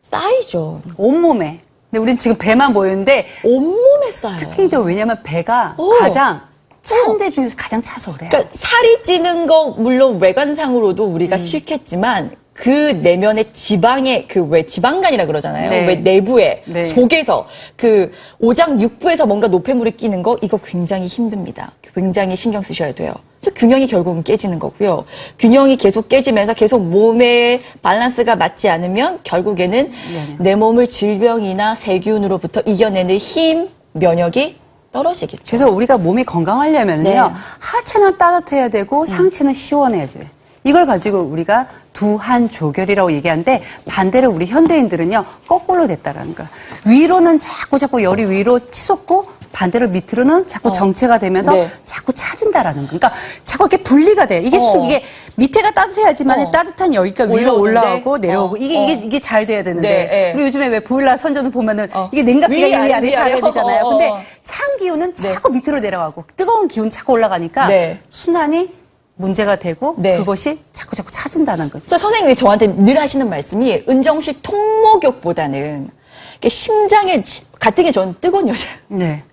쌓이죠. 온몸에. 근데 우린 지금 배만 보이는데 온몸에 쌓여요. 특히 이제 왜냐면 배가 가장 찬 데 중에서 가장 차서 그래요. 그러니까 살이 찌는 거 물론 외관상으로도 우리가 싫겠지만 그 내면의 지방의 그 왜 지방간이라 그러잖아요. 네. 왜 내부에 네. 속에서 그 오장 육부에서 뭔가 노폐물이 끼는 거 이거 굉장히 힘듭니다. 굉장히 신경 쓰셔야 돼요. 그래서 균형이 결국은 깨지는 거고요. 균형이 계속 깨지면서 계속 몸의 밸런스가 맞지 않으면 결국에는 내 몸을 질병이나 세균으로부터 이겨내는 힘, 면역이 떨어지겠죠. 그래서 우리가 몸이 건강하려면요. 네. 하체는 따뜻해야 되고 상체는 시원해야지. 이걸 가지고 우리가 두한 조결이라고 얘기하는데 반대로 우리 현대인들은요. 거꾸로 됐다라는 거야. 위로는 자꾸 열이 위로 치솟고 반대로 밑으로는 자꾸 정체가 되면서 네. 자꾸 차진다라는 거. 그러니까 자꾸 이렇게 분리가 돼요. 이게 이게 밑에가 따뜻해야지만 따뜻한 열기가 위로 올라오고 내려오고 이게 잘 돼야 되는데 네. 우리 요즘에 왜 보일러 선전을 보면은 이게 냉각기가 위 아래 잘해야 되잖아요. 근데 찬 기운은 자꾸 밑으로 내려가고 뜨거운 기운 자꾸 올라가니까 순환이 문제가 되고 그것이 자꾸 차진다는 거죠. 선생님이 저한테 늘 하시는 말씀이 은정씨 통목욕보다는 심장에 같은 게 저는 뜨거운 여자예요. 네.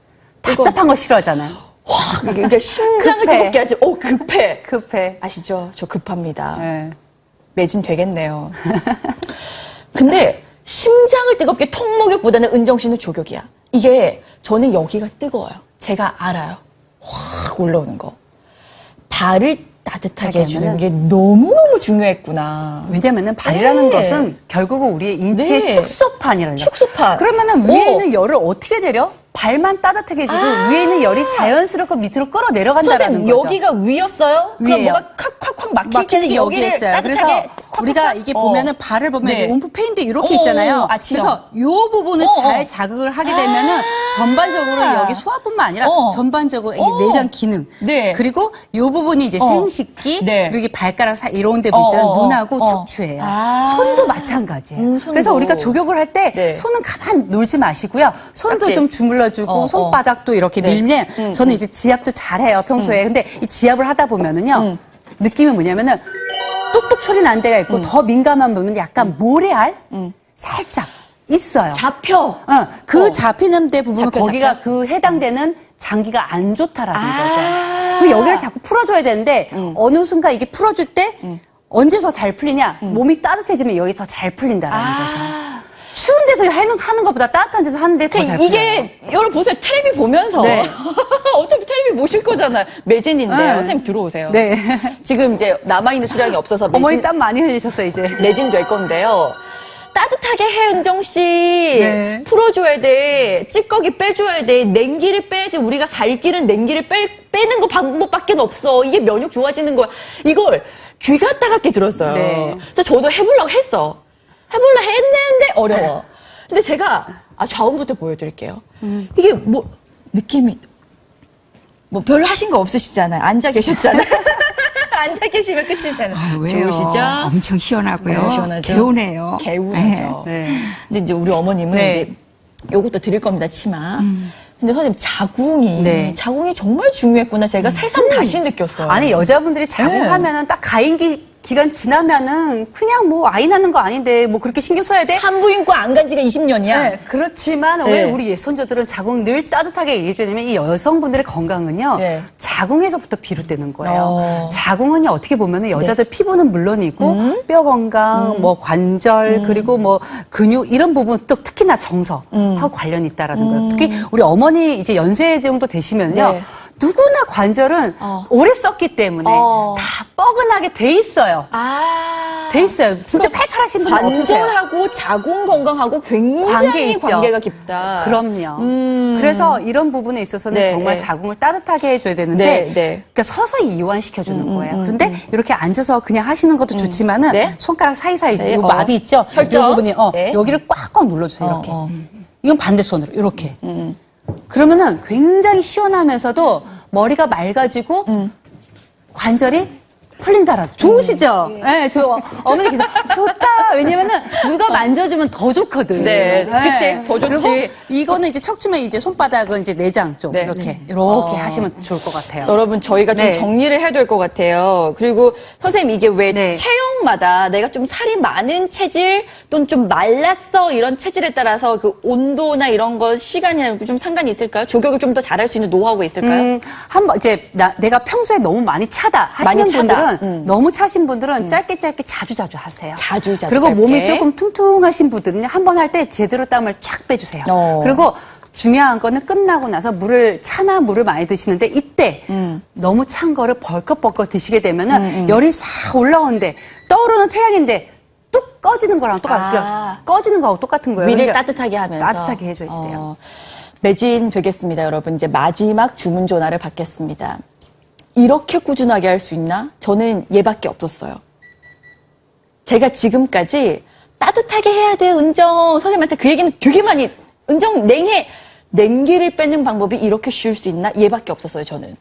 답답한 거 싫어하잖아요. 와, 이게 심장을 급해. 뜨겁게 하지. 급해. 급해. 아시죠? 저 급합니다. 네. 매진 되겠네요. 근데 심장을 뜨겁게 통목욕보다는 은정 씨는 조격이야. 이게 저는 여기가 뜨거워요. 제가 알아요. 확 올라오는 거. 발을 따뜻하게 해주는 게 너무너무 중요했구나. 왜냐면은 발이라는 것은 결국은 우리의 인체의 축소판이라는 거예요. 축소판. 그러면은 위에 있는 열을 어떻게 내려? 발만 따뜻하게 해주고 위에 있는 열이 자연스럽게 밑으로 끌어내려간다라는 선생님, 거죠. 여기가 위였어요? 그럼 위에요. 뭐가 콱콱콱 막힐 막히는 텐데 게 여기 여기를 있어요. 그래서 따뜻하게 우리가 이게 보면은 발을 보면 온프 페인데 이렇게 있잖아요. 그래서 요 부분을 잘 자극을 하게 되면은 전반적으로 여기 소화뿐만 아니라 전반적으로 이게 내장 기능 그리고 요 부분이 이제 생식기 그리고 이게 발가락 이런 데 있잖아요. 눈하고 척추예요. 손도 마찬가지예요. 그래서 우리가 조격을 할 때 손은 가만 놀지 마시고요. 손도 깍지. 좀 주물러주고 손바닥도 이렇게 밀면 저는 이제 지압도 잘해요 평소에. 근데 이 지압을 하다 보면은요 느낌이 뭐냐면은 뚝뚝 소리 난 데가 있고 더 민감한 부분은 약간 모래알 살짝 있어요. 잡혀. 그 잡히는 데 부분은 잡혀, 거기가 잡혀. 그 해당되는 장기가 안 좋다라는 거죠. 그럼 여기를 자꾸 풀어줘야 되는데 어느 순간 이게 풀어줄 때 언제 더 잘 풀리냐? 몸이 따뜻해지면 여기 더 잘 풀린다라는 거죠. 추운 데서 하는 것보다 따뜻한 데서 하는데 더 잘 풀려요. 이게 여러분 보세요. 텔레비 보면서 네. 어차피 텔레비 보실 거잖아요. 매진인데요. 네. 선생님 들어오세요. 네. 지금 이제 남아있는 수량이 없어서 어머니 땀 많이 흘리셨어요 이제. 매진 될 건데요. 따뜻하게 해, 은정 씨. 네. 풀어줘야 돼. 찌꺼기 빼줘야 돼. 냉기를 빼야지. 우리가 살기는 냉기를 빼는 거 방법밖에 없어. 이게 면역 좋아지는 거야. 이걸 귀가 따갑게 들었어요. 네. 그래서 저도 해보려고 했어. 해보려고 했는데 어려워. 근데 제가 좌우부터 보여드릴게요. 이게 뭐 느낌이 뭐 별로 하신 거 없으시잖아요. 앉아 계셨잖아요. 앉아 계시면 끝이잖아요. 왜요? 좋으시죠? 엄청 시원하고요. 네, 시원하죠? 개운해요. 개운하죠. 네. 근데 이제 우리 어머님은 네. 이제 요것도 드릴 겁니다, 치마. 근데 선생님, 자궁이, 네. 자궁이 정말 중요했구나. 제가 새삼 다시 느꼈어요. 아니 여자분들이 자궁하면은 딱 가임기 기간 지나면은 그냥 뭐 아이 낳는 거 아닌데 뭐 그렇게 신경 써야 돼? 산부인과 안 간 지가 20년이야. 네, 그렇지만 네. 왜 우리 옛손자들은 자궁 늘 따뜻하게 얘기해주냐면 이 여성분들의 건강은요 네. 자궁에서부터 비롯되는 거예요. 어. 자궁은요 어떻게 보면은 여자들 피부는 물론이고 뼈 건강, 뭐 관절 그리고 뭐 근육 이런 부분 또 특히나 정서하고 관련이 있다라는 거예요. 특히 우리 어머니 이제 연세 정도 되시면요. 네. 누구나 관절은 오래 썼기 때문에 다 뻐근하게 돼 있어요. 돼 있어요. 진짜 팔팔하신 분 없으세요? 관절하고 자궁 건강하고 굉장히 관계가 깊다. 그럼요. 그래서 이런 부분에 있어서는 네, 정말 네. 자궁을 따뜻하게 해줘야 되는데, 네, 네. 그러니까 서서히 이완시켜주는 거예요. 그런데 이렇게 앉아서 그냥 하시는 것도 좋지만은 네. 손가락 사이사이 네, 이 마비 있죠? 혈전. 이 부분이 네. 여기를 꽉꽉 눌러주세요. 이렇게. 이건 반대 손으로 이렇게. 그러면은 굉장히 시원하면서도 머리가 맑아지고 관절이 풀린다라. 좋으시죠? 네, 어머니 계속 좋다. 왜냐면은 누가 만져주면 더 좋거든. 네, 그치. 더 좋지. 그리고 이거는 이제 척추면 이제 손바닥은 이제 내장 쪽 네. 이렇게 하시면 좋을 것 같아요. 여러분 저희가 좀 네. 정리를 해야 될 것 같아요. 그리고 선생님 이게 왜 네. 체형마다 내가 좀 살이 많은 체질 또는 좀 말랐어 이런 체질에 따라서 그 온도나 이런 거 시간이랑 좀 상관이 있을까요? 조격을 좀 더 잘할 수 있는 노하우가 있을까요? 한번 이제 내가 평소에 너무 많이 차다 하시는 많이 차다. 분들은 너무 차신 분들은 짧게 자주 하세요. 자주 그리고 짧게. 몸이 조금 퉁퉁하신 분들은 한 번 할 때 제대로 땀을 쫙 빼주세요. 그리고 중요한 거는 끝나고 나서 차나 물을 많이 드시는데 이때 너무 찬 거를 벌컥벌컥 드시게 되면은 열이 싹 올라오는데 떠오르는 태양인데 뚝 꺼지는 거랑 똑같아요. 꺼지는 거하고 똑같은 거예요. 위를 그러니까 따뜻하게 하면서 따뜻하게 해줘야 돼요. 매진 되겠습니다, 여러분. 이제 마지막 주문 전화를 받겠습니다. 이렇게 꾸준하게 할 수 있나? 저는 얘밖에 없었어요. 제가 지금까지 따뜻하게 해야 돼, 은정. 선생님한테 그 얘기는 되게 많이, 은정, 냉해. 냉기를 빼는 방법이 이렇게 쉬울 수 있나? 얘밖에 없었어요, 저는.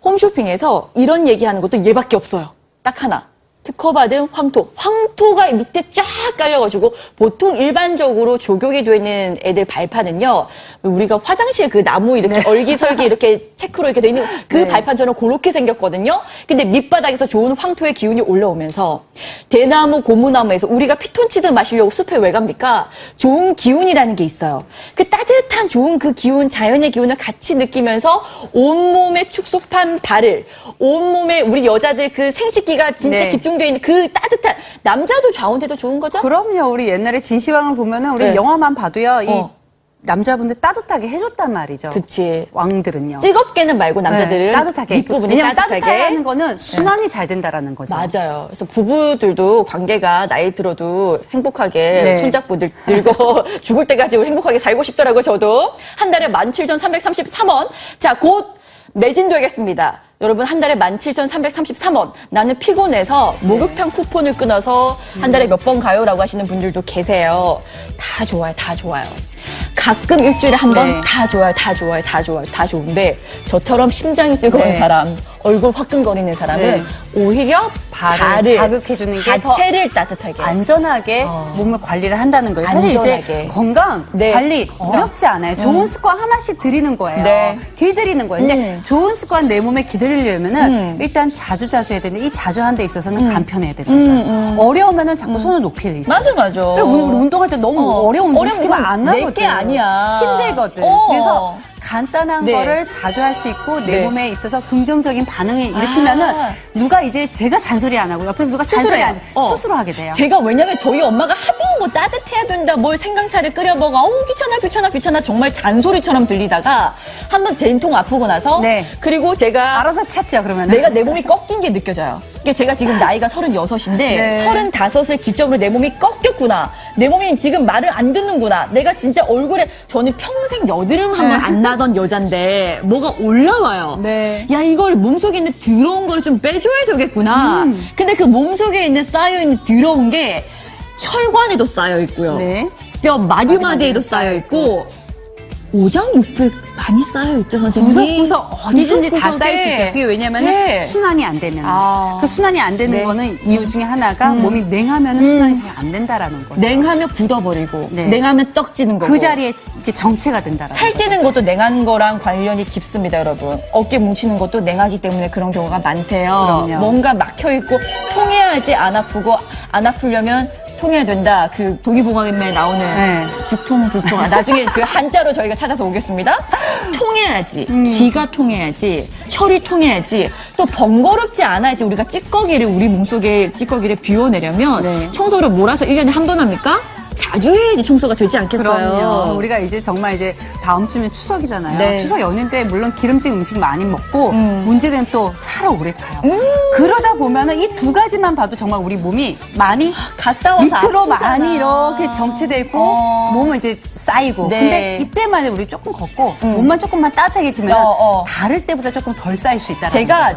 홈쇼핑에서 이런 얘기하는 것도 얘밖에 없어요. 딱 하나. 특허받은 황토. 황토가 밑에 쫙 깔려가지고 보통 일반적으로 조격이 되는 애들 발판은요. 우리가 화장실 그 나무 이렇게 얼기설기 이렇게 체크로 이렇게 돼 있는 그 발판처럼 그렇게 생겼거든요. 근데 밑바닥에서 좋은 황토의 기운이 올라오면서 대나무, 고무나무에서 우리가 피톤치드 마시려고 숲에 왜 갑니까? 좋은 기운이라는 게 있어요. 그 따뜻한 좋은 그 기운, 자연의 기운을 같이 느끼면서 온몸에 축소판 발을, 온몸에 우리 여자들 그 생식기가 진짜 네. 집중되어 있는 그 따뜻한, 남자도 좌운대도 좋은 거죠? 그럼요. 우리 옛날에 진시황을 보면은 우리 네. 영화만 봐도요. 이 남자분들 따뜻하게 해줬단 말이죠. 그치. 왕들은요. 뜨겁게는 말고 남자들은 네, 따뜻하게. 밑부분이 왜냐면 따뜻하게. 따뜻하다는 거는 순환이 잘 된다라는 거죠. 맞아요. 그래서 부부들도 관계가 나이 들어도 행복하게 네. 손잡고 늙어 죽을 때까지 행복하게 살고 싶더라고요, 저도. 한 달에 17,333원. 자, 곧 매진되겠습니다. 여러분, 한 달에 17,333원. 나는 피곤해서 목욕탕 쿠폰을 끊어서 한 달에 몇 번 가요라고 하시는 분들도 계세요. 다 좋아요, 다 좋아요. 가끔 일주일에 한 번 네. 다 좋아요, 다 좋아요, 다 좋아요, 다 좋은데 저처럼 심장이 뜨거운 네. 사람, 얼굴 화끈거리는 사람은 오히려 발을 자극해주는 게 더 자체를 따뜻하게. 안전하게 몸을 관리를 한다는 거예요. 사실 이제 안전하게. 건강 네. 관리 어렵지 않아요. 좋은 습관 하나씩 들이는 거예요. 네. 길들이는 거예요. 근데 좋은 습관 내 몸에 기들이려면은 일단 자주 해야 되는데 이 자주 하는 데 있어서는 간편해야 되는 거예요. 어려우면은 자꾸 손을 놓게 돼 있어요. 맞아, 맞아. 그리고 우리 운동할 때 너무 어려운 운동 시키면 안 나거든. 내게 아니야. 힘들거든. 그래서 간단한 네. 거를 자주 할 수 있고 내 네. 몸에 있어서 긍정적인 반응을 일으키면은 누가 이제 제가 잔소리 안 하고 옆에서 누가 잔소리 안 스스로 하게 돼요. 제가 왜냐면 저희 엄마가 하도 뭐 따뜻해야 된다, 뭘 생강차를 끓여 먹어, 어우 귀찮아 정말 잔소리처럼 들리다가 한번 된통 아프고 나서 네. 그리고 제가 알아서 찾죠, 그러면은. 내가 내 몸이 꺾인 게 느껴져요. 그러니까 제가 지금 나이가 36인데 네. 35을 기점으로 내 몸이 꺾였구나. 내 몸이 지금 말을 안 듣는구나. 내가 진짜 얼굴에 저는 평생 여드름 한 번 안 나던 여잔데 뭐가 올라와요. 네. 야, 이걸 몸속에 있는 더러운 걸 좀 빼줘야 되겠구나. 근데 그 몸속에 있는 쌓여있는 더러운 게 혈관에도 쌓여 있고요. 네. 뼈 마디마디에도 쌓여 있고 오장육부에 많이 쌓여 있죠, 선생님. 구석구석 어디든지 다 구석구석에. 쌓일 수 있어요. 그게 왜냐면은 네. 순환이 안 되면. 아. 그 순환이 안 되는 네. 거는 이유 중에 하나가 몸이 냉하면은 순환이 잘 안 된다라는 거죠. 냉하면 굳어버리고 네. 냉하면 떡지는 거고 그 자리에 이렇게 정체가 된다라는 살찌는 것도 냉한 거랑 관련이 깊습니다, 여러분. 어깨 뭉치는 것도 냉하기 때문에 그런 경우가 많대요. 그럼요. 뭔가 막혀있고 통해야지 안 아프고 안 아프려면 통해야 된다. 그 동의보감에 나오는 네. 직통불통. 나중에 그 한자로 저희가 찾아서 오겠습니다. 통해야지. 기가 통해야지. 혈이 통해야지. 또 번거롭지 않아야지. 우리가 찌꺼기를 우리 몸속에 찌꺼기를 비워내려면 네. 청소를 몰아서 1년에 한 번 합니까? 자주 해야지 청소가 되지 않겠어요? 그럼요. 우리가 이제 정말 이제 다음 주면 추석이잖아요. 네. 추석 연휴인데 물론 기름진 음식 많이 먹고 문제는 또 차로 오래 가요. 그러다 보면은 이 두 가지만 봐도 정말 우리 몸이 많이 갔다 와서 밑으로 아프잖아. 많이 이렇게 정체되고 몸은 이제 쌓이고. 네. 근데 이때만 우리 조금 걷고 몸만 조금만 따뜻해지면 다를 때보다 조금 덜 쌓일 수 있다.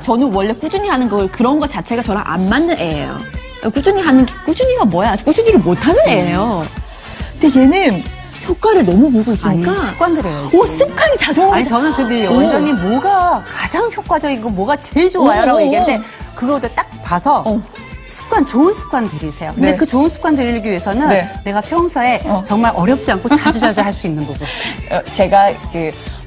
저는 원래 꾸준히 하는 걸 그런 것 자체가 저랑 안 맞는 애예요. 꾸준히가 뭐야? 꾸준히를 못하는 애예요. 근데 얘는 효과를 너무 보고 있으니까. 아니, 습관들이에요. 오, 습관이 자동으로. 아니 저는 근데 원장님 뭐가 가장 효과적이고 뭐가 제일 좋아요라고 얘기했는데 그거도 딱 봐서 좋은 습관 들이세요. 근데 네. 그 좋은 습관 들이기 위해서는 네. 내가 평소에 정말 어렵지 않고 자주자주 할 수 있는 부분. 제가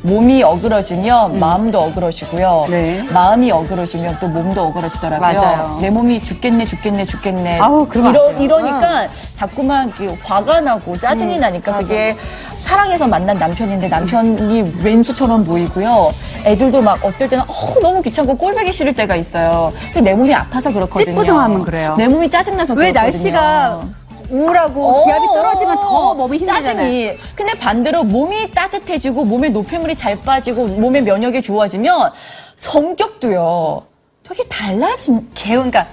몸이 어그러지면 마음도 어그러지고요. 네. 마음이 어그러지면 또 몸도 어그러지더라고요. 맞아요. 내 몸이 죽겠네. 아우, 그러면 안 돼요. 이러니까 자꾸만 화가 나고 짜증이 나니까 그게 사랑해서 만난 남편인데 남편이 왼수처럼 보이고요. 애들도 막 어떨 때는 너무 귀찮고 꼴보기 싫을 때가 있어요. 근데 내 몸이 아파서 그렇거든요. 찌뿌둥하면 그래요. 내 몸이 짜증나서 왜 그렇거든요. 날씨가 우울하고 기압이 떨어지면 더 몸이 힘들잖아요. 짜증이. 근데 반대로 몸이 따뜻해지고 몸에 노폐물이 잘 빠지고 몸의 면역이 좋아지면 성격도요. 되게 달라진. 그러니까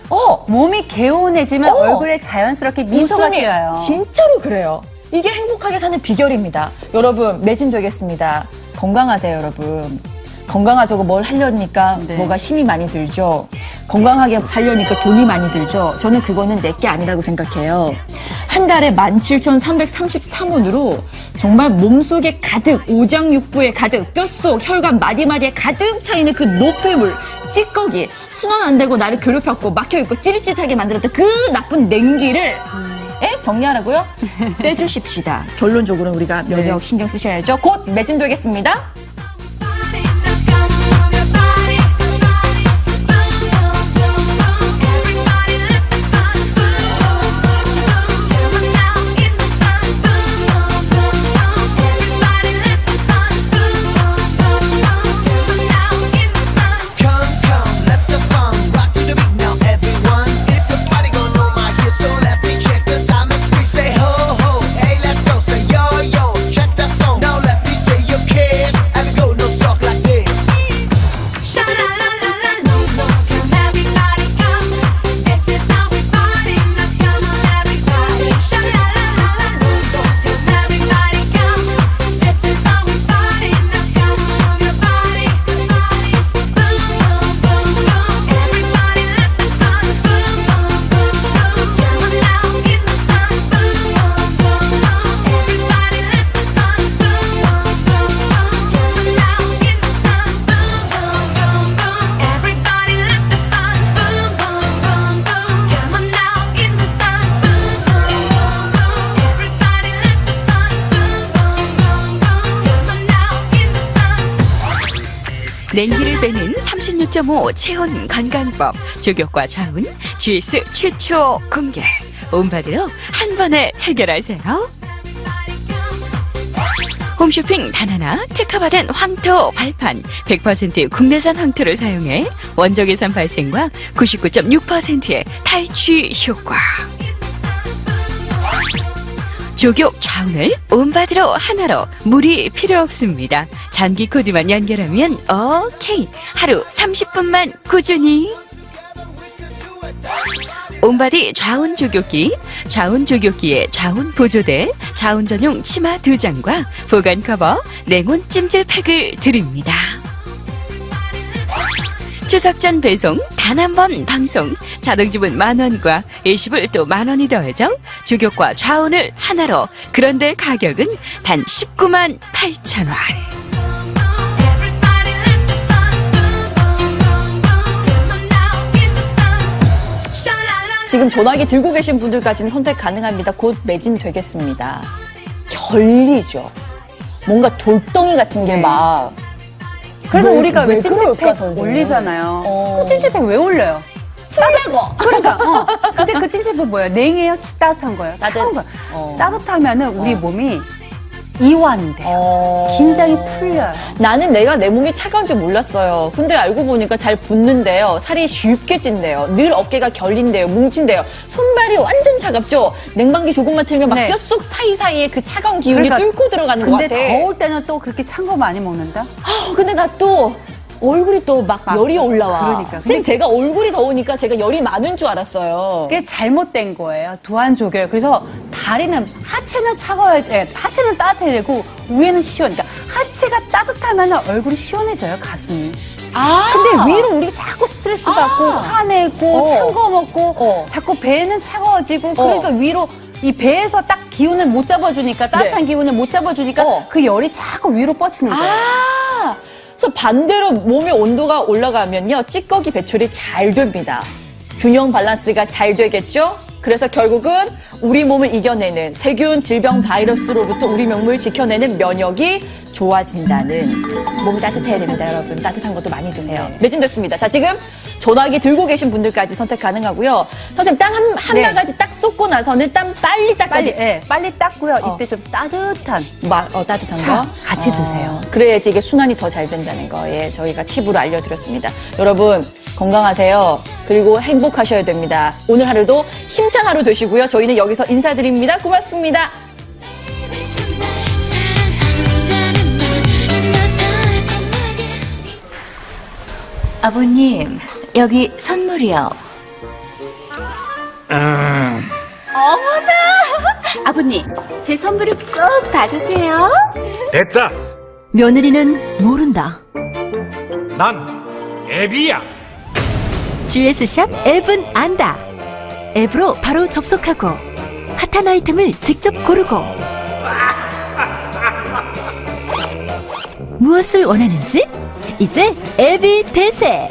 몸이 개운해지면 얼굴에 자연스럽게 미소가 웃음이 띄어요. 진짜로 그래요. 이게 행복하게 사는 비결입니다. 여러분 매진되겠습니다. 건강하세요, 여러분. 건강하자고 뭘 하려니까 네. 뭐가 힘이 많이 들죠. 건강하게 살려니까 돈이 많이 들죠. 저는 그거는 내게 아니라고 생각해요. 한 달에 17,333원으로 정말 몸속에 가득, 오장육부에 가득, 뼛속, 혈관, 마디마디에 가득 차있는 그 노폐물, 찌꺼기, 순환 안 되고 나를 괴롭혔고 막혀있고 찌릿찌릿하게 만들었던 그 나쁜 냉기를 정리하라고요? 빼주십시다. 결론적으로는 우리가 면역 신경 쓰셔야죠. 곧 매진되겠습니다. 냉기를 빼는 36.5 체온 건강법 조격과 좌운 GS 최초 공개 온바디로 한 번에 해결하세요. 홈쇼핑 단 하나 특허받은 황토 발판 100% 국내산 황토를 사용해 원적외선 발생과 99.6%의 탈취 효과. 조격 좌운을 온바디로 하나로 물이 필요 없습니다. 전기 코드만 연결하면 오케이. 하루 30분만 꾸준히. 온바디 좌운 조격기, 좌운 조격기에 좌운 보조대, 좌운 전용 치마 2장과 보관 커버, 냉온 찜질팩을 드립니다. 추석 전 배송 단 한 번 방송 자동주문 10,000원과 일시불 또 10,000원이 더해져 조격과 좌운을 하나로 그런데 가격은 단 198,000원. 지금 전화기 들고 계신 분들까지는 선택 가능합니다. 곧 매진되겠습니다. 결리죠. 뭔가 돌덩이 같은 게 막. 그래서 왜- 우리가 왜 왜 그럴까, 찜질팩 선생님? 올리잖아요. 어. 그럼 찜질팩 왜 올려요? 풀라고. 그러니까. 근데 그 찜질팩 뭐예요? 냉이에요? 따뜻한 거예요? 차가운 거예요? 따뜻하면은 우리 몸이 이완돼요. 긴장이 풀려요. 나는 내가 내 몸이 차가운 줄 몰랐어요. 근데 알고 보니까 잘 붓는데요. 살이 쉽게 찐대요. 늘 어깨가 결린대요. 뭉친대요. 손발이 완전 차갑죠. 냉방기 조금만 틀면 막 네. 뼈속 사이사이에 그 차가운 기운이 뚫고 들어가는 것 근데 같아. 더울 때는 또 그렇게 찬 거 많이 먹는다? 근데 나 또 얼굴이 또 막 열이 올라와. 그러니까. 선생님, 제가 얼굴이 더우니까 제가 열이 많은 줄 알았어요. 그게 잘못된 거예요. 두한조결. 그래서 다리는 하체는 차가워야 돼. 하체는 따뜻해야 되고 위에는 시원. 그러니까 하체가 따뜻하면 얼굴이 시원해져요. 가슴이. 근데 위로 우리가 자꾸 스트레스 받고 화내고 찬 거 먹고 자꾸 배는 차가워지고 그러니까 위로 이 배에서 딱 기운을 못 잡아주니까 따뜻한 기운을 못 잡아주니까 그 열이 자꾸 위로 뻗치는 거예요. 그래서 반대로 몸의 온도가 올라가면요, 찌꺼기 배출이 잘 됩니다. 균형 밸런스가 잘 되겠죠? 그래서 결국은 우리 몸을 이겨내는 세균, 질병, 바이러스로부터 우리 몸을 지켜내는 면역이 좋아진다는. 몸이 따뜻해야 됩니다, 여러분. 따뜻한 것도 많이 드세요. 매진됐습니다. 자, 지금 전화기 들고 계신 분들까지 선택 가능하고요. 선생님, 땀 한 네. 바가지 딱 쏟고 나서는 땀 빨리 닦아지. 빨리 닦고요. 이때 좀 따뜻한 따뜻한 차 거? 같이 드세요. 그래야지 이게 순환이 더 잘 된다는 거, 예, 저희가 팁으로 알려드렸습니다. 여러분, 건강하세요. 그리고 행복하셔야 됩니다. 오늘 하루도 힘찬 하루 되시고요. 저희는 여기서 인사드립니다. 고맙습니다. 아버님, 여기 선물이요. 아버님, 제 선물을 꼭 받으세요. 됐다. 며느리는 모른다. 난 애비야. GS샵 앱은 안다. 앱으로 바로 접속하고 핫한 아이템을 직접 고르고 무엇을 원하는지 이제 앱이 대세.